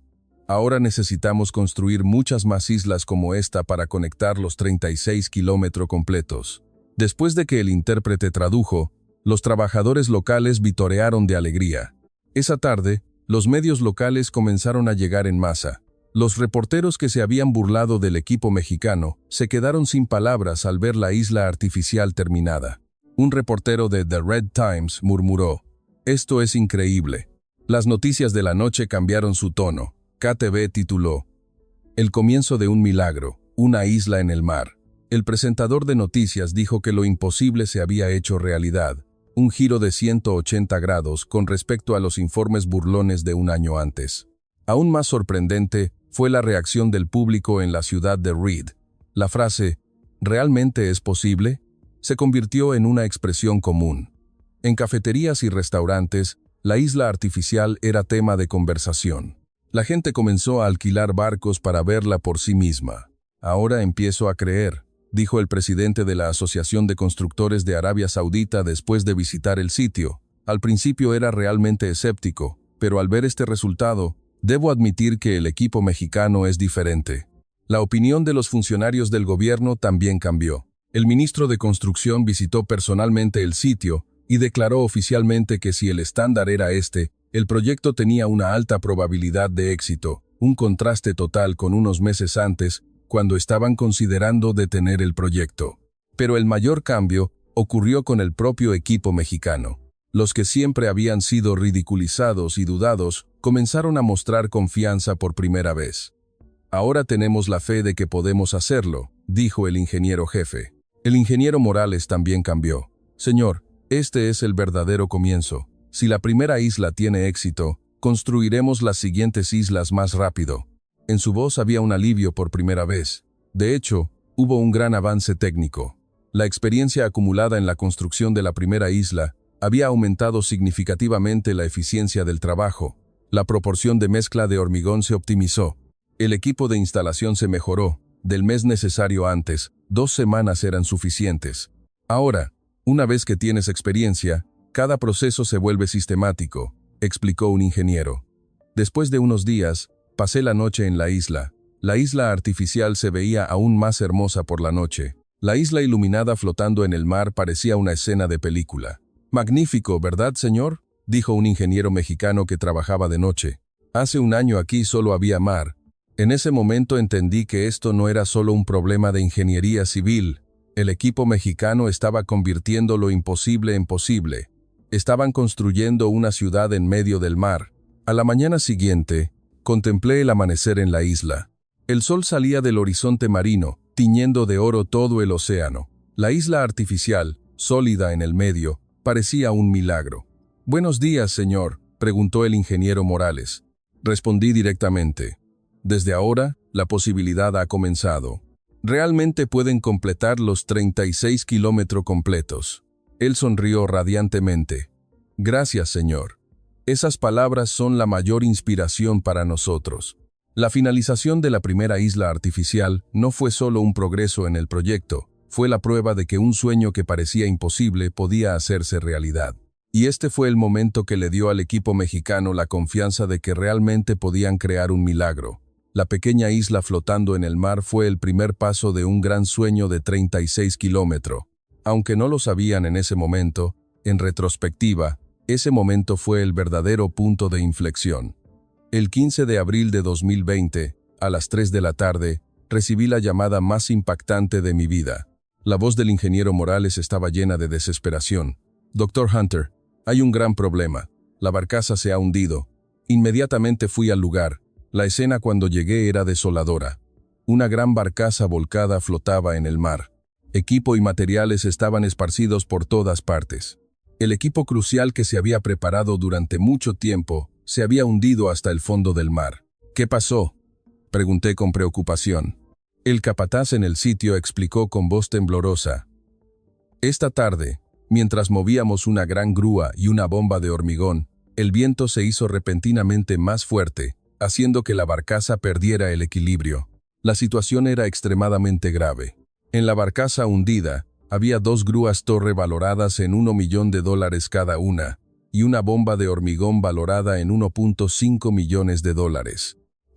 Ahora necesitamos construir muchas más islas como esta para conectar los 36 kilómetros completos». Después de que el intérprete tradujo, los trabajadores locales vitorearon de alegría. Esa tarde, los medios locales comenzaron a llegar en masa. Los reporteros que se habían burlado del equipo mexicano se quedaron sin palabras al ver la isla artificial terminada. Un reportero de The Red Times murmuró: «Esto es increíble». Las noticias de la noche cambiaron su tono. KTV tituló: «El comienzo de un milagro, una isla en el mar». El presentador de noticias dijo que lo imposible se había hecho realidad, un giro de 180 grados con respecto a los informes burlones de un año antes. Aún más sorprendente fue la reacción del público en la ciudad de Reed. La frase, ¿realmente es posible?, se convirtió en una expresión común. En cafeterías y restaurantes, la isla artificial era tema de conversación. La gente comenzó a alquilar barcos para verla por sí misma. Ahora empiezo a creer, dijo el presidente de la Asociación de Constructores de Arabia Saudita después de visitar el sitio. Al principio era realmente escéptico, pero al ver este resultado, debo admitir que el equipo mexicano es diferente. La opinión de los funcionarios del gobierno también cambió. El ministro de Construcción visitó personalmente el sitio y declaró oficialmente que si el estándar era el proyecto tenía una alta probabilidad de éxito, un contraste total con unos meses antes, cuando estaban considerando detener el proyecto. Pero el mayor cambio ocurrió con el propio equipo mexicano. Los que siempre habían sido ridiculizados y dudados comenzaron a mostrar confianza por primera vez. Ahora tenemos la fe de que podemos hacerlo, dijo el ingeniero jefe. El ingeniero Morales también cambió. Señor, este es el verdadero comienzo. Si la primera isla tiene éxito, construiremos las siguientes islas más rápido. En su voz había un alivio por primera vez. De hecho, hubo un gran avance técnico. La experiencia acumulada en la construcción de la primera isla había aumentado significativamente la eficiencia del trabajo. La proporción de mezcla de hormigón se optimizó. El equipo de instalación se mejoró. Del mes necesario antes, 2 semanas eran suficientes. Ahora, una vez que tienes experiencia, cada proceso se vuelve sistemático, explicó un ingeniero. Después de unos días, pasé la noche en la isla. La isla artificial se veía aún más hermosa por la noche. La isla iluminada flotando en el mar parecía una escena de película. Magnífico, ¿verdad, señor?, dijo un ingeniero mexicano que trabajaba de noche. Hace un año aquí solo había mar. En ese momento entendí que esto no era solo un problema de ingeniería civil. El equipo mexicano estaba convirtiendo lo imposible en posible. Estaban construyendo una ciudad en medio del mar. A la mañana siguiente, contemplé el amanecer en la isla. El sol salía del horizonte marino, tiñendo de oro todo el océano. La isla artificial, sólida en el medio, parecía un milagro. «Buenos días, señor», preguntó el ingeniero Morales. Respondí directamente. «Desde ahora, la posibilidad ha comenzado. Realmente pueden completar los 36 kilómetros completos». Él sonrió radiantemente. «Gracias, señor. Esas palabras son la mayor inspiración para nosotros». La finalización de la primera isla artificial no fue solo un progreso en el proyecto, fue la prueba de que un sueño que parecía imposible podía hacerse realidad. Y este fue el momento que le dio al equipo mexicano la confianza de que realmente podían crear un milagro. La pequeña isla flotando en el mar fue el primer paso de un gran sueño de 36 kilómetros. Aunque no lo sabían en ese momento, en retrospectiva, ese momento fue el verdadero punto de inflexión. El 15 de abril de 2020, a las 3 de la tarde, recibí la llamada más impactante de mi vida. La voz del ingeniero Morales estaba llena de desesperación. «Dr. Hunter, hay un gran problema. La barcaza se ha hundido». Inmediatamente fui al lugar. La escena cuando llegué era desoladora. Una gran barcaza volcada flotaba en el mar. Equipo y materiales estaban esparcidos por todas partes. El equipo crucial que se había preparado durante mucho tiempo se había hundido hasta el fondo del mar. «¿Qué pasó?», pregunté con preocupación. El capataz en el sitio explicó con voz temblorosa. «Esta tarde, mientras movíamos una gran grúa y una bomba de hormigón, el viento se hizo repentinamente más fuerte, haciendo que la barcaza perdiera el equilibrio. La situación era extremadamente grave. En la barcaza hundida, había 2 grúas torre valoradas en $1 millón cada una, y una bomba de hormigón valorada en $1.5 millones.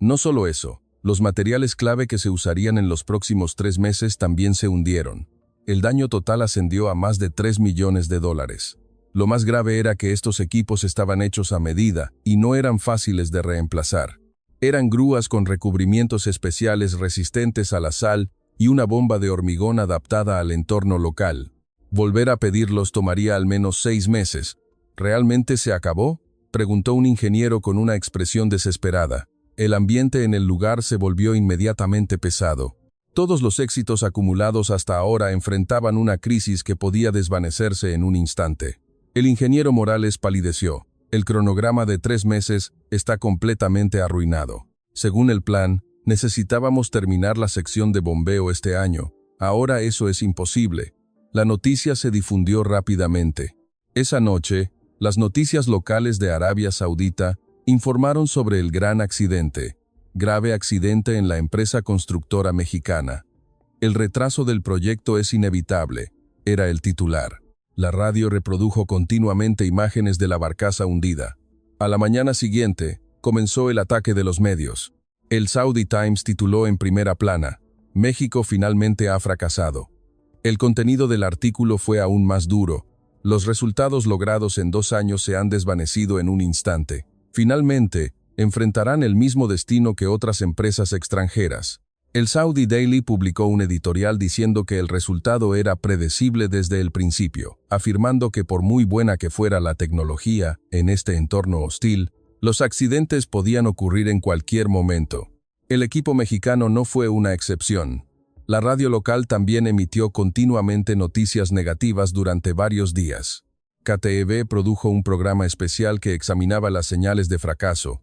No solo eso, los materiales clave que se usarían en los próximos 3 meses también se hundieron. El daño total ascendió a más de $3 millones. Lo más grave era que estos equipos estaban hechos a medida y no eran fáciles de reemplazar. Eran grúas con recubrimientos especiales resistentes a la sal y una bomba de hormigón adaptada al entorno local. Volver a pedirlos tomaría al menos 6 meses. ¿Realmente se acabó?, preguntó un ingeniero con una expresión desesperada. El ambiente en el lugar se volvió inmediatamente pesado. Todos los éxitos acumulados hasta ahora enfrentaban una crisis que podía desvanecerse en un instante. El ingeniero Morales palideció. El cronograma de 3 meses está completamente arruinado. Según el plan, Necesitábamos terminar la sección de bombeo este año. Ahora eso es imposible. La noticia se difundió rápidamente. Esa noche, las noticias locales de Arabia Saudita informaron sobre el gran accidente. Grave accidente en la empresa constructora mexicana. El retraso del proyecto es inevitable, era el titular. La radio reprodujo continuamente imágenes de la barcaza hundida. A la mañana siguiente, comenzó el ataque de los medios. El Saudi Times tituló en primera plana, México finalmente ha fracasado. El contenido del artículo fue aún más duro. Los resultados logrados en 2 años se han desvanecido en un instante. Finalmente, enfrentarán el mismo destino que otras empresas extranjeras. El Saudi Daily publicó un editorial diciendo que el resultado era predecible desde el principio, afirmando que por muy buena que fuera la tecnología en este entorno hostil, los accidentes podían ocurrir en cualquier momento. El equipo mexicano no fue una excepción. La radio local también emitió continuamente noticias negativas durante varios días. KTV produjo un programa especial que examinaba las señales de fracaso,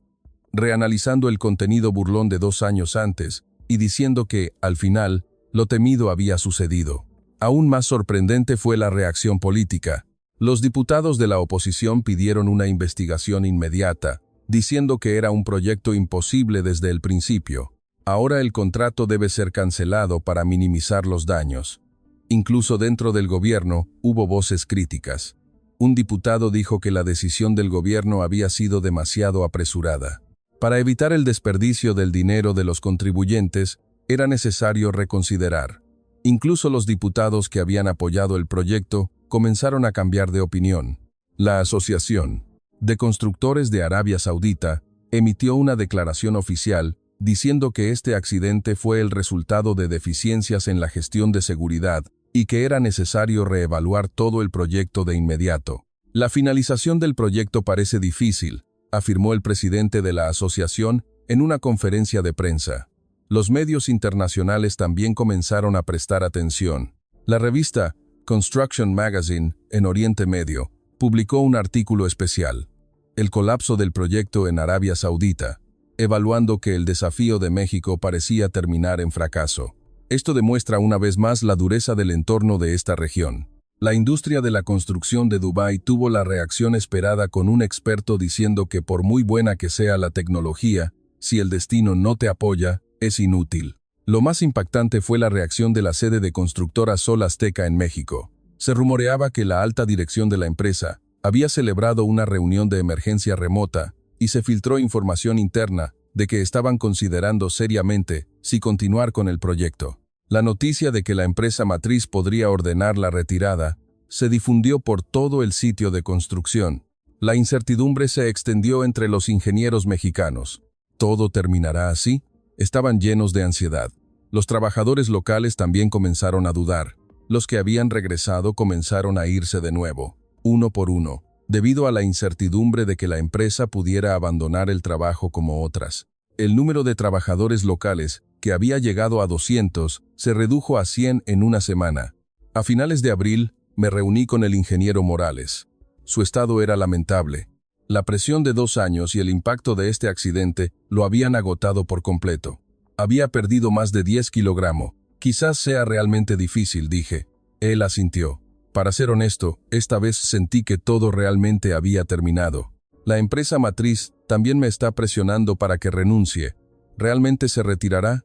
reanalizando el contenido burlón de 2 años antes y diciendo que, al final, lo temido había sucedido. Aún más sorprendente fue la reacción política. Los diputados de la oposición pidieron una investigación inmediata, diciendo que era un proyecto imposible desde el principio. Ahora el contrato debe ser cancelado para minimizar los daños. Incluso dentro del gobierno hubo voces críticas. Un diputado dijo que la decisión del gobierno había sido demasiado apresurada. Para evitar el desperdicio del dinero de los contribuyentes, era necesario reconsiderar. Incluso los diputados que habían apoyado el proyecto comenzaron a cambiar de opinión. La Asociación de Constructores de Arabia Saudita emitió una declaración oficial diciendo que este accidente fue el resultado de deficiencias en la gestión de seguridad y que era necesario reevaluar todo el proyecto de inmediato. La finalización del proyecto parece difícil, afirmó el presidente de la asociación en una conferencia de prensa. Los medios internacionales también comenzaron a prestar atención. La revista Construction Magazine, en Oriente Medio, publicó un artículo especial, El colapso del proyecto en Arabia Saudita, evaluando que el desafío de México parecía terminar en fracaso. Esto demuestra una vez más la dureza del entorno de esta región. La industria de la construcción de Dubái tuvo la reacción esperada con un experto diciendo que por muy buena que sea la tecnología, si el destino no te apoya, es inútil. Lo más impactante fue la reacción de la sede de constructora Sol Azteca en México. Se rumoreaba que la alta dirección de la empresa había celebrado una reunión de emergencia remota y se filtró información interna de que estaban considerando seriamente si continuar con el proyecto. La noticia de que la empresa matriz podría ordenar la retirada se difundió por todo el sitio de construcción. La incertidumbre se extendió entre los ingenieros mexicanos. ¿Todo terminará así? Estaban llenos de ansiedad. Los trabajadores locales también comenzaron a dudar. Los que habían regresado comenzaron a irse de nuevo, uno por uno, debido a la incertidumbre de que la empresa pudiera abandonar el trabajo como otras. El número de trabajadores locales, que había llegado a 200, se redujo a 100 en una semana. A finales de abril, me reuní con el ingeniero Morales. Su estado era lamentable. La presión de 2 años y el impacto de este accidente lo habían agotado por completo. Había perdido más de 10 kilogramos. Quizás sea realmente difícil, dije. Él asintió. Para ser honesto, esta vez sentí que todo realmente había terminado. La empresa matriz también me está presionando para que renuncie. ¿Realmente se retirará?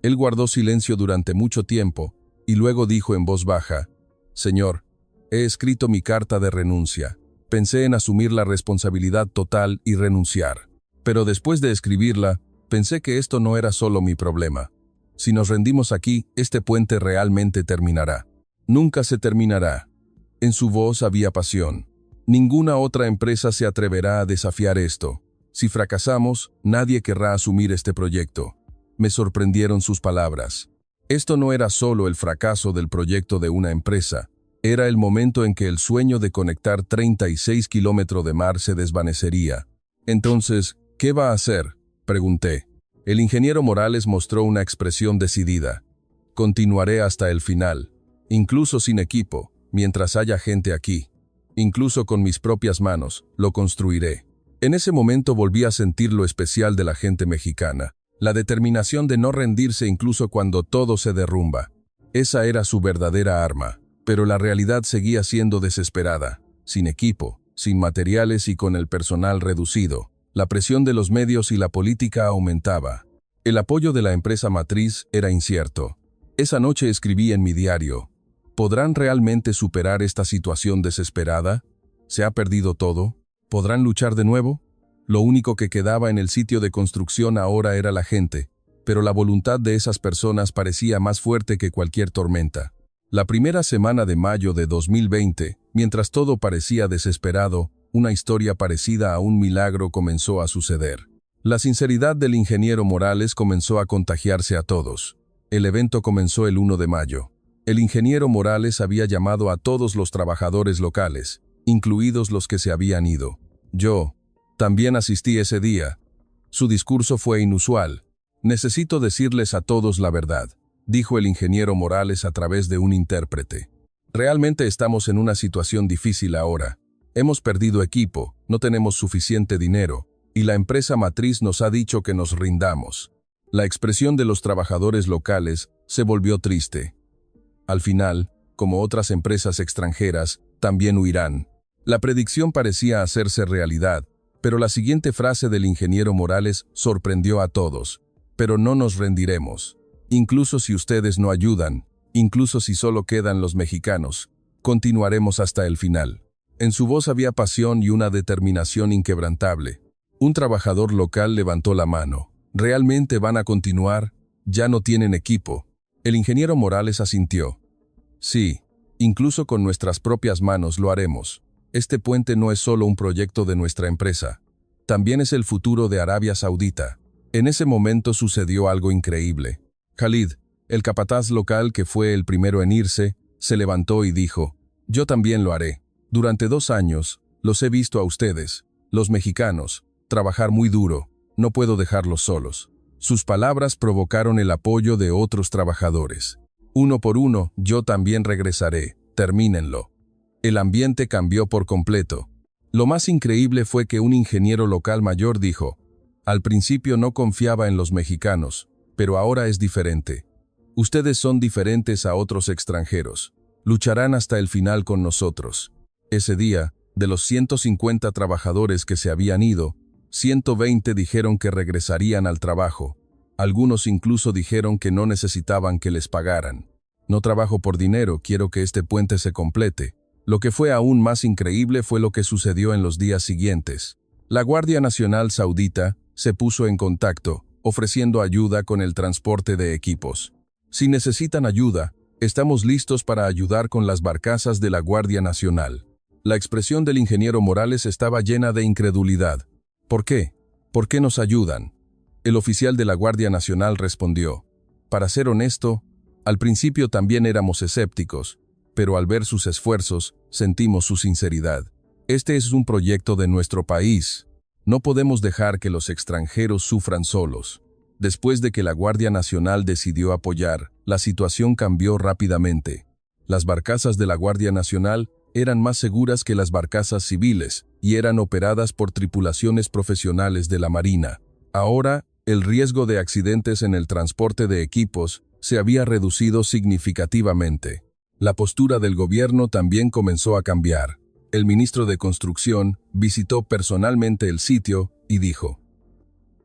Él guardó silencio durante mucho tiempo y luego dijo en voz baja, «Señor, he escrito mi carta de renuncia. Pensé en asumir la responsabilidad total y renunciar. Pero después de escribirla, pensé que esto no era solo mi problema. Si nos rendimos aquí, este puente realmente terminará. Nunca se terminará». En su voz había pasión. Ninguna otra empresa se atreverá a desafiar esto. Si fracasamos, nadie querrá asumir este proyecto. Me sorprendieron sus palabras. Esto no era solo el fracaso del proyecto de una empresa. Era el momento en que el sueño de conectar 36 kilómetros de mar se desvanecería. Entonces, ¿qué va a hacer?, pregunté. El ingeniero Morales mostró una expresión decidida. Continuaré hasta el final. Incluso sin equipo, mientras haya gente aquí. Incluso con mis propias manos, lo construiré. En ese momento volví a sentir lo especial de la gente mexicana. La determinación de no rendirse incluso cuando todo se derrumba. Esa era su verdadera arma, pero la realidad seguía siendo desesperada, sin equipo, sin materiales y con el personal reducido. La presión de los medios y la política aumentaba. El apoyo de la empresa matriz era incierto. Esa noche escribí en mi diario: ¿podrán realmente superar esta situación desesperada? ¿Se ha perdido todo? ¿Podrán luchar de nuevo? Lo único que quedaba en el sitio de construcción ahora era la gente, pero la voluntad de esas personas parecía más fuerte que cualquier tormenta. La primera semana de mayo de 2020, mientras todo parecía desesperado, una historia parecida a un milagro comenzó a suceder. La sinceridad del ingeniero Morales comenzó a contagiarse a todos. El evento comenzó el 1 de mayo. El ingeniero Morales había llamado a todos los trabajadores locales, incluidos los que se habían ido. Yo también asistí ese día. Su discurso fue inusual. «Necesito decirles a todos la verdad», dijo el ingeniero Morales a través de un intérprete. «Realmente estamos en una situación difícil ahora. Hemos perdido equipo, no tenemos suficiente dinero, y la empresa matriz nos ha dicho que nos rindamos». La expresión de los trabajadores locales se volvió triste. Al final, como otras empresas extranjeras, también huirán. La predicción parecía hacerse realidad, pero la siguiente frase del ingeniero Morales sorprendió a todos. «Pero no nos rendiremos. Incluso si ustedes no ayudan, incluso si solo quedan los mexicanos, continuaremos hasta el final». En su voz había pasión y una determinación inquebrantable. Un trabajador local levantó la mano. «¿Realmente van a continuar? Ya no tienen equipo». El ingeniero Morales asintió. «Sí, incluso con nuestras propias manos lo haremos. Este puente no es solo un proyecto de nuestra empresa. También es el futuro de Arabia Saudita». En ese momento sucedió algo increíble. Khalid, el capataz local que fue el primero en irse, se levantó y dijo: «Yo también lo haré. Durante 2 años, los he visto a ustedes, los mexicanos, trabajar muy duro. No puedo dejarlos solos». Sus palabras provocaron el apoyo de otros trabajadores. «Uno por uno, yo también regresaré. Termínenlo». El ambiente cambió por completo. Lo más increíble fue que un ingeniero local mayor dijo: «Al principio no confiaba en los mexicanos, pero ahora es diferente. Ustedes son diferentes a otros extranjeros. Lucharán hasta el final con nosotros». Ese día, de los 150 trabajadores que se habían ido, 120 dijeron que regresarían al trabajo. Algunos incluso dijeron que no necesitaban que les pagaran. «No trabajo por dinero, quiero que este puente se complete». Lo que fue aún más increíble fue lo que sucedió en los días siguientes. La Guardia Nacional Saudita se puso en contacto, ofreciendo ayuda con el transporte de equipos. «Si necesitan ayuda, estamos listos para ayudar con las barcazas de la Guardia Nacional». La expresión del ingeniero Morales estaba llena de incredulidad. «¿Por qué? ¿Por qué nos ayudan?». El oficial de la Guardia Nacional respondió: «Para ser honesto, al principio también éramos escépticos, pero al ver sus esfuerzos, sentimos su sinceridad. Este es un proyecto de nuestro país. No podemos dejar que los extranjeros sufran solos». Después de que la Guardia Nacional decidió apoyar, la situación cambió rápidamente. Las barcazas de la Guardia Nacional eran más seguras que las barcazas civiles y eran operadas por tripulaciones profesionales de la Marina. Ahora, el riesgo de accidentes en el transporte de equipos se había reducido significativamente. La postura del gobierno también comenzó a cambiar. El ministro de Construcción visitó personalmente el sitio y dijo: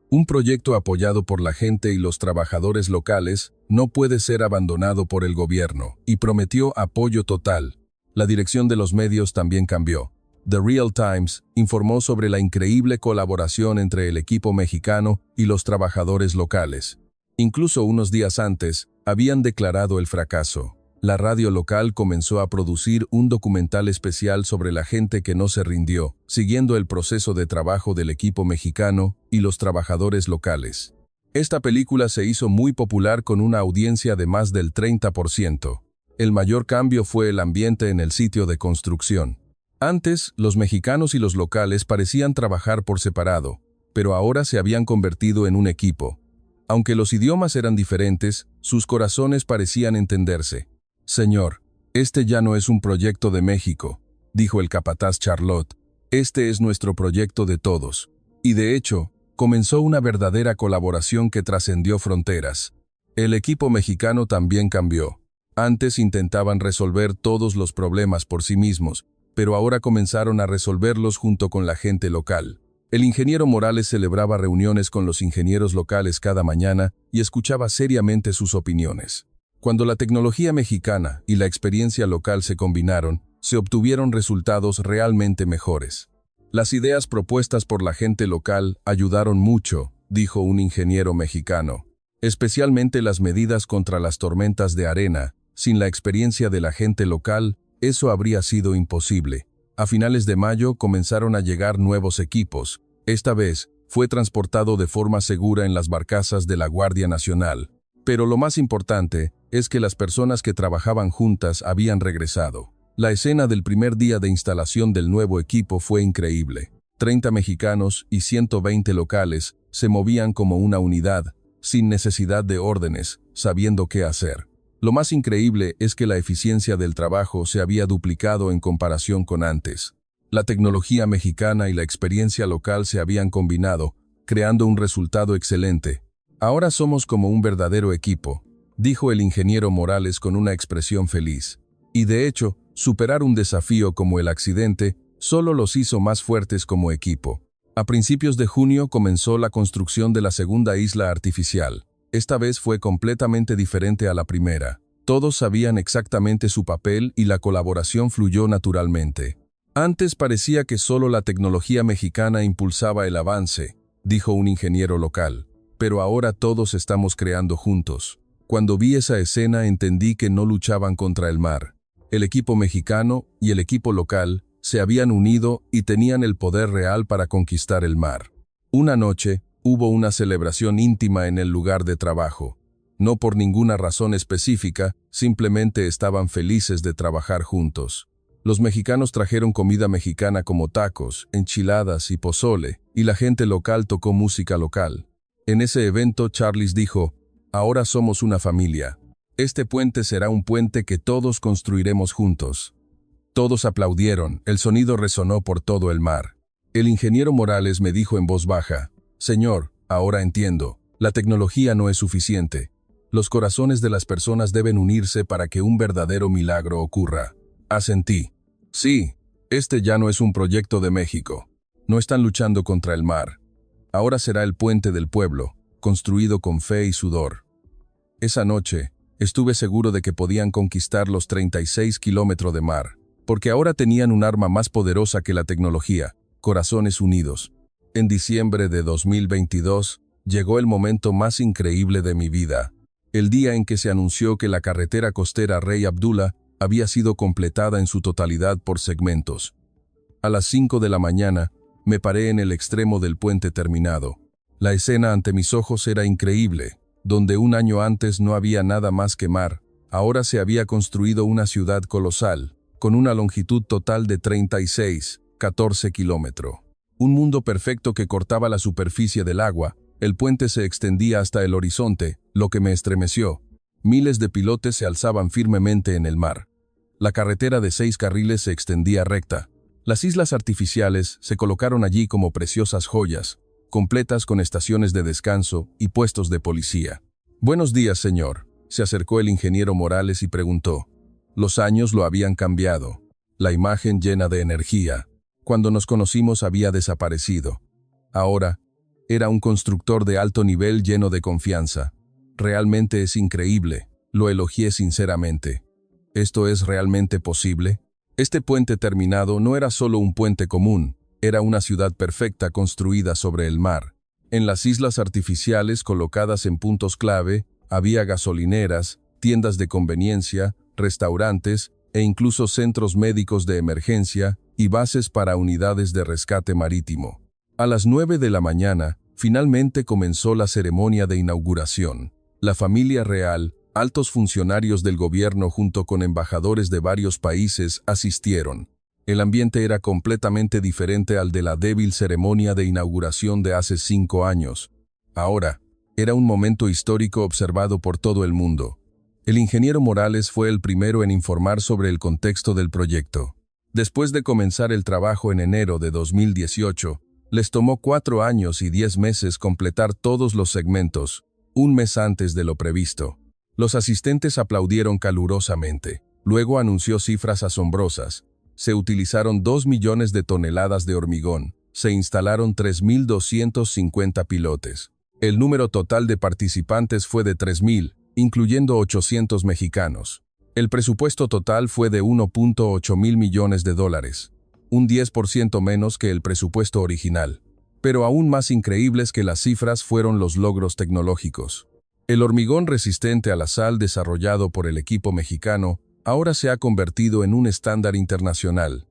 «Un proyecto apoyado por la gente y los trabajadores locales no puede ser abandonado por el gobierno», y prometió apoyo total. La dirección de los medios también cambió. The Real Times informó sobre la increíble colaboración entre el equipo mexicano y los trabajadores locales. Incluso unos días antes, habían declarado el fracaso. La radio local comenzó a producir un documental especial sobre la gente que no se rindió, siguiendo el proceso de trabajo del equipo mexicano y los trabajadores locales. Esta película se hizo muy popular con una audiencia de más del 30%. El mayor cambio fue el ambiente en el sitio de construcción. Antes, los mexicanos y los locales parecían trabajar por separado, pero ahora se habían convertido en un equipo. Aunque los idiomas eran diferentes, sus corazones parecían entenderse. «Señor, este ya no es un proyecto de México», dijo el capataz Charlotte. «Este es nuestro proyecto de todos». Y de hecho, comenzó una verdadera colaboración que trascendió fronteras. El equipo mexicano también cambió. Antes intentaban resolver todos los problemas por sí mismos, pero ahora comenzaron a resolverlos junto con la gente local. El ingeniero Morales celebraba reuniones con los ingenieros locales cada mañana y escuchaba seriamente sus opiniones. Cuando la tecnología mexicana y la experiencia local se combinaron, se obtuvieron resultados realmente mejores. Las ideas propuestas por la gente local ayudaron mucho, dijo un ingeniero mexicano. Especialmente las medidas contra las tormentas de arena. Sin la experiencia de la gente local, eso habría sido imposible. A finales de mayo comenzaron a llegar nuevos equipos. Esta vez, fue transportado de forma segura en las barcazas de la Guardia Nacional. Pero lo más importante es que las personas que trabajaban juntas habían regresado. La escena del primer día de instalación del nuevo equipo fue increíble. 30 mexicanos y 120 locales se movían como una unidad, sin necesidad de órdenes, sabiendo qué hacer. Lo más increíble es que la eficiencia del trabajo se había duplicado en comparación con antes. La tecnología mexicana y la experiencia local se habían combinado, creando un resultado excelente. Ahora somos como un verdadero equipo, dijo el ingeniero Morales con una expresión feliz. Y de hecho, superar un desafío como el accidente solo los hizo más fuertes como equipo. A principios de junio comenzó la construcción de la segunda isla artificial. Esta vez fue completamente diferente a la primera. Todos sabían exactamente su papel y la colaboración fluyó naturalmente. Antes parecía que solo la tecnología mexicana impulsaba el avance, dijo un ingeniero local. Pero ahora todos estamos creando juntos. Cuando vi esa escena entendí que no luchaban contra el mar. El equipo mexicano y el equipo local se habían unido y tenían el poder real para conquistar el mar. Una noche, hubo una celebración íntima en el lugar de trabajo. No por ninguna razón específica, simplemente estaban felices de trabajar juntos. Los mexicanos trajeron comida mexicana como tacos, enchiladas y pozole, y la gente local tocó música local. En ese evento, Charles dijo, «Ahora somos una familia. Este puente será un puente que todos construiremos juntos». Todos aplaudieron, el sonido resonó por todo el mar. El ingeniero Morales me dijo en voz baja, «Señor, ahora entiendo, la tecnología no es suficiente. Los corazones de las personas deben unirse para que un verdadero milagro ocurra». Asentí. Sí, este ya no es un proyecto de México. No están luchando contra el mar. Ahora será el puente del pueblo, construido con fe y sudor. Esa noche, estuve seguro de que podían conquistar los 36 kilómetros de mar, porque ahora tenían un arma más poderosa que la tecnología, corazones unidos. En diciembre de 2022, llegó el momento más increíble de mi vida, el día en que se anunció que la carretera costera Rey Abdullah había sido completada en su totalidad por segmentos. A las 5 de la mañana, me paré en el extremo del puente terminado. La escena ante mis ojos era increíble. Donde un año antes no había nada más que mar, ahora se había construido una ciudad colosal, con una longitud total de 14 kilómetros. Un mundo perfecto que cortaba la superficie del agua, el puente se extendía hasta el horizonte, lo que me estremeció. Miles de pilotes se alzaban firmemente en el mar. La carretera de 6 carriles se extendía recta. Las islas artificiales se colocaron allí como preciosas joyas, completas con estaciones de descanso y puestos de policía. «Buenos días, señor», se acercó el ingeniero Morales y preguntó. Los años lo habían cambiado. La imagen llena de energía. Cuando nos conocimos había desaparecido. Ahora, era un constructor de alto nivel lleno de confianza. «Realmente es increíble», lo elogié sinceramente. «¿Esto es realmente posible?» Este puente terminado no era solo un puente común, era una ciudad perfecta construida sobre el mar. En las islas artificiales colocadas en puntos clave, había gasolineras, tiendas de conveniencia, restaurantes e incluso centros médicos de emergencia y bases para unidades de rescate marítimo. A las 9 de la mañana, finalmente comenzó la ceremonia de inauguración. La familia real, altos funcionarios del gobierno junto con embajadores de varios países asistieron. El ambiente era completamente diferente al de la débil ceremonia de inauguración de hace 5 años. Ahora, era un momento histórico observado por todo el mundo. El ingeniero Morales fue el primero en informar sobre el contexto del proyecto. Después de comenzar el trabajo en enero de 2018, Les tomó 4 años y 10 meses completar todos los segmentos, un mes antes de lo previsto. Los asistentes aplaudieron calurosamente. Luego anunció cifras asombrosas. Se utilizaron 2 millones de toneladas de hormigón. Se instalaron 3.250 pilotes. El número total de participantes fue de 3.000, incluyendo 800 mexicanos. El presupuesto total fue de 1.8 mil millones de dólares, un 10% menos que el presupuesto original. Pero aún más increíbles que las cifras fueron los logros tecnológicos. El hormigón resistente a la sal desarrollado por el equipo mexicano ahora se ha convertido en un estándar internacional.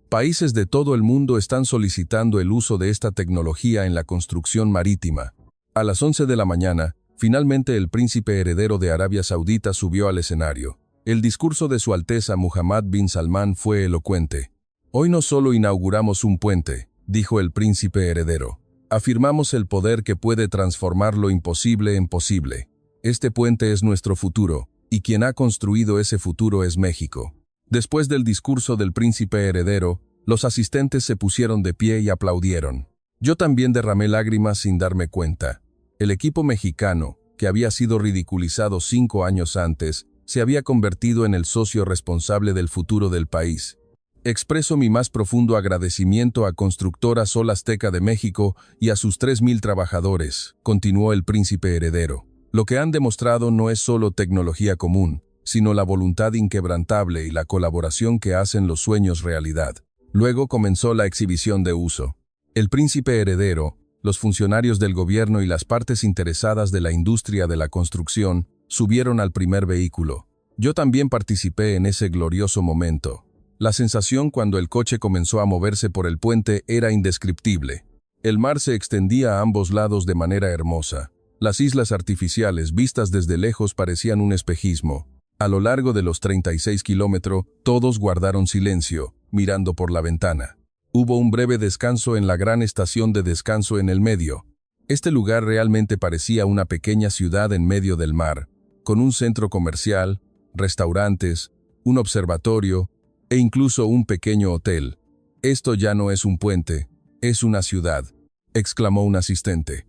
Países de todo el mundo están solicitando el uso de esta tecnología en la construcción marítima. A las 11 de la mañana, finalmente el príncipe heredero de Arabia Saudita subió al escenario. El discurso de Su Alteza Muhammad bin Salman fue elocuente. Hoy no solo inauguramos un puente, dijo el príncipe heredero. Afirmamos el poder que puede transformar lo imposible en posible. Este puente es nuestro futuro, y quien ha construido ese futuro es México. Después del discurso del príncipe heredero, los asistentes se pusieron de pie y aplaudieron. Yo también derramé lágrimas sin darme cuenta. El equipo mexicano, que había sido ridiculizado 5 años antes, se había convertido en el socio responsable del futuro del país. Expreso mi más profundo agradecimiento a Constructora Sol Azteca de México y a sus 3.000 trabajadores, continuó el príncipe heredero. Lo que han demostrado no es solo tecnología común, sino la voluntad inquebrantable y la colaboración que hacen los sueños realidad. Luego comenzó la exhibición de uso. El príncipe heredero, los funcionarios del gobierno y las partes interesadas de la industria de la construcción subieron al primer vehículo. Yo también participé en ese glorioso momento. La sensación cuando el coche comenzó a moverse por el puente era indescriptible. El mar se extendía a ambos lados de manera hermosa. Las islas artificiales vistas desde lejos parecían un espejismo. A lo largo de los 36 kilómetros, todos guardaron silencio, mirando por la ventana. Hubo un breve descanso en la gran estación de descanso en el medio. Este lugar realmente parecía una pequeña ciudad en medio del mar, con un centro comercial, restaurantes, un observatorio e incluso un pequeño hotel. Esto ya no es un puente, es una ciudad, exclamó un asistente.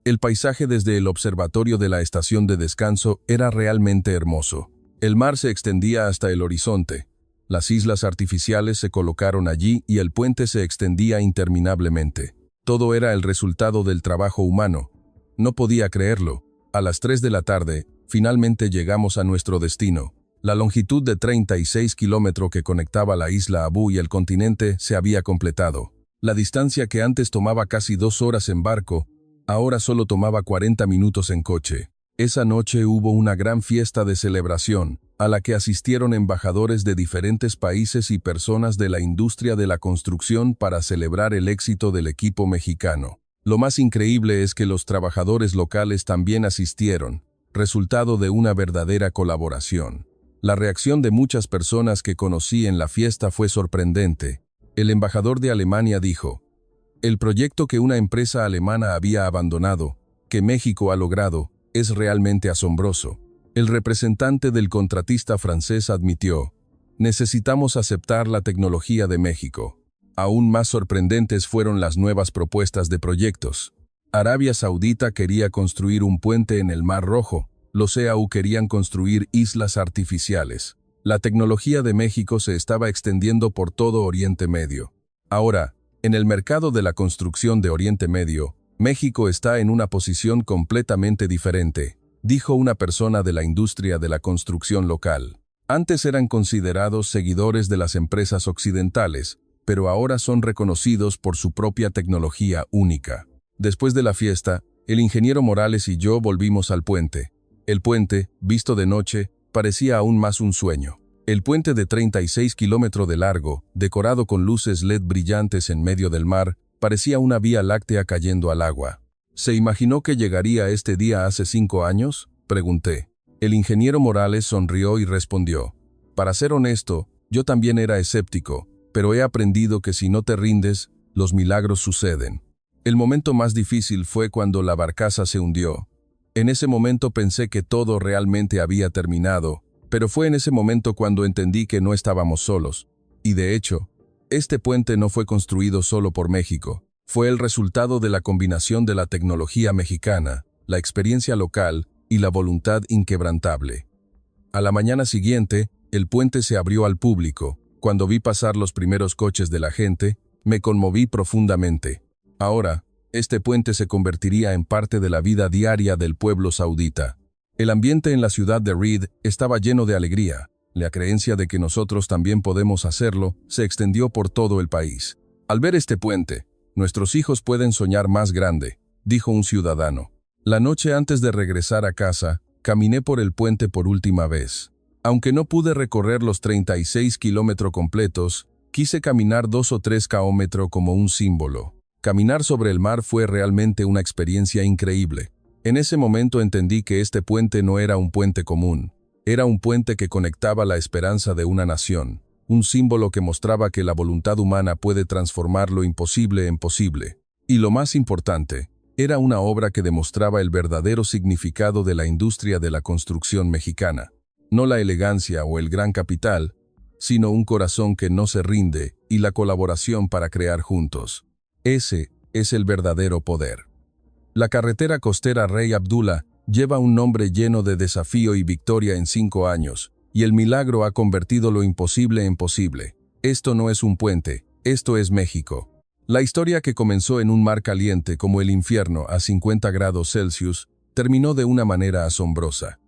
El paisaje desde el observatorio de la estación de descanso era realmente hermoso. El mar se extendía hasta el horizonte. Las islas artificiales se colocaron allí y el puente se extendía interminablemente. Todo era el resultado del trabajo humano. No podía creerlo. A las 3 de la tarde, finalmente llegamos a nuestro destino. La longitud de 36 kilómetros que conectaba la isla Abu y el continente se había completado. La distancia que antes tomaba casi 2 horas en barco, ahora solo tomaba 40 minutos en coche. Esa noche hubo una gran fiesta de celebración, a la que asistieron embajadores de diferentes países y personas de la industria de la construcción para celebrar el éxito del equipo mexicano. Lo más increíble es que los trabajadores locales también asistieron, resultado de una verdadera colaboración. La reacción de muchas personas que conocí en la fiesta fue sorprendente. El embajador de Alemania dijo: "El proyecto que una empresa alemana había abandonado, que México ha logrado, es realmente asombroso". El representante del contratista francés admitió: "Necesitamos aceptar la tecnología de México". Aún más sorprendentes fueron las nuevas propuestas de proyectos. Arabia Saudita quería construir un puente en el Mar Rojo. Los EAU querían construir islas artificiales. La tecnología de México se estaba extendiendo por todo Oriente Medio. Ahora, en el mercado de la construcción de Oriente Medio, México está en una posición completamente diferente, dijo una persona de la industria de la construcción local. Antes eran considerados seguidores de las empresas occidentales, pero ahora son reconocidos por su propia tecnología única. Después de la fiesta, el ingeniero Morales y yo volvimos al puente. El puente, visto de noche, parecía aún más un sueño. El puente de 36 kilómetros de largo, decorado con luces LED brillantes en medio del mar, parecía una vía láctea cayendo al agua. ¿Se imaginó que llegaría este día hace 5 años?, pregunté. El ingeniero Morales sonrió y respondió: "Para ser honesto, yo también era escéptico, pero he aprendido que si no te rindes, los milagros suceden". El momento más difícil fue cuando la barcaza se hundió. En ese momento pensé que todo realmente había terminado, pero fue en ese momento cuando entendí que no estábamos solos. Y de hecho, este puente no fue construido solo por México. Fue el resultado de la combinación de la tecnología mexicana, la experiencia local y la voluntad inquebrantable. A la mañana siguiente, el puente se abrió al público. Cuando vi pasar los primeros coches de la gente, me conmoví profundamente. Ahora, este puente se convertiría en parte de la vida diaria del pueblo saudita. El ambiente en la ciudad de Riad estaba lleno de alegría. La creencia de que nosotros también podemos hacerlo se extendió por todo el país. Al ver este puente, nuestros hijos pueden soñar más grande, dijo un ciudadano. La noche antes de regresar a casa, caminé por el puente por última vez. Aunque no pude recorrer los 36 kilómetros completos, quise caminar 2 o 3 kilómetros como un símbolo. Caminar sobre el mar fue realmente una experiencia increíble. En ese momento entendí que este puente no era un puente común. Era un puente que conectaba la esperanza de una nación, un símbolo que mostraba que la voluntad humana puede transformar lo imposible en posible. Y lo más importante, era una obra que demostraba el verdadero significado de la industria de la construcción mexicana. No la elegancia o el gran capital, sino un corazón que no se rinde y la colaboración para crear juntos. Ese es el verdadero poder. La carretera costera Rey Abdullah lleva un nombre lleno de desafío y victoria en 5 años, y el milagro ha convertido lo imposible en posible. Esto no es un puente, esto es México. La historia que comenzó en un mar caliente como el infierno a 50 grados Celsius, terminó de una manera asombrosa.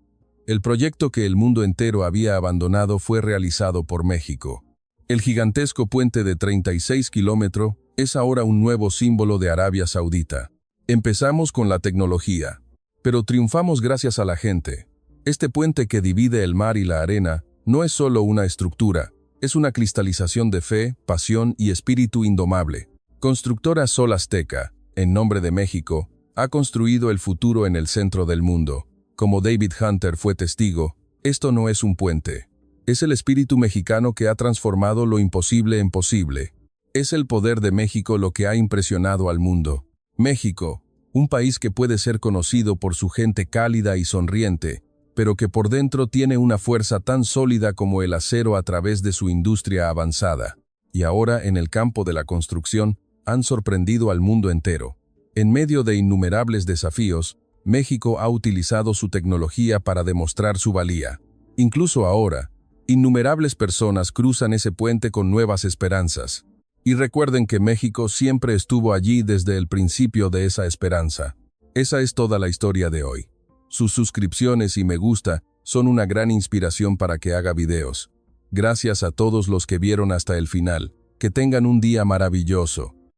El proyecto que el mundo entero había abandonado fue realizado por México. El gigantesco puente de 36 kilómetros es ahora un nuevo símbolo de Arabia Saudita. Empezamos con la tecnología, pero triunfamos gracias a la gente. Este puente que divide el mar y la arena no es solo una estructura, es una cristalización de fe, pasión y espíritu indomable. Constructora Sol Azteca, en nombre de México, ha construido el futuro en el centro del mundo. Como David Hunter fue testigo, esto no es un puente. Es el espíritu mexicano que ha transformado lo imposible en posible. Es el poder de México lo que ha impresionado al mundo. México, un país que puede ser conocido por su gente cálida y sonriente, pero que por dentro tiene una fuerza tan sólida como el acero a través de su industria avanzada. Y ahora, en el campo de la construcción, han sorprendido al mundo entero. En medio de innumerables desafíos, México ha utilizado su tecnología para demostrar su valía. Incluso ahora, innumerables personas cruzan ese puente con nuevas esperanzas. Y recuerden que México siempre estuvo allí desde el principio de esa esperanza. Esa es toda la historia de hoy. Sus suscripciones y me gusta son una gran inspiración para que haga videos. Gracias a todos los que vieron hasta el final. Que tengan un día maravilloso.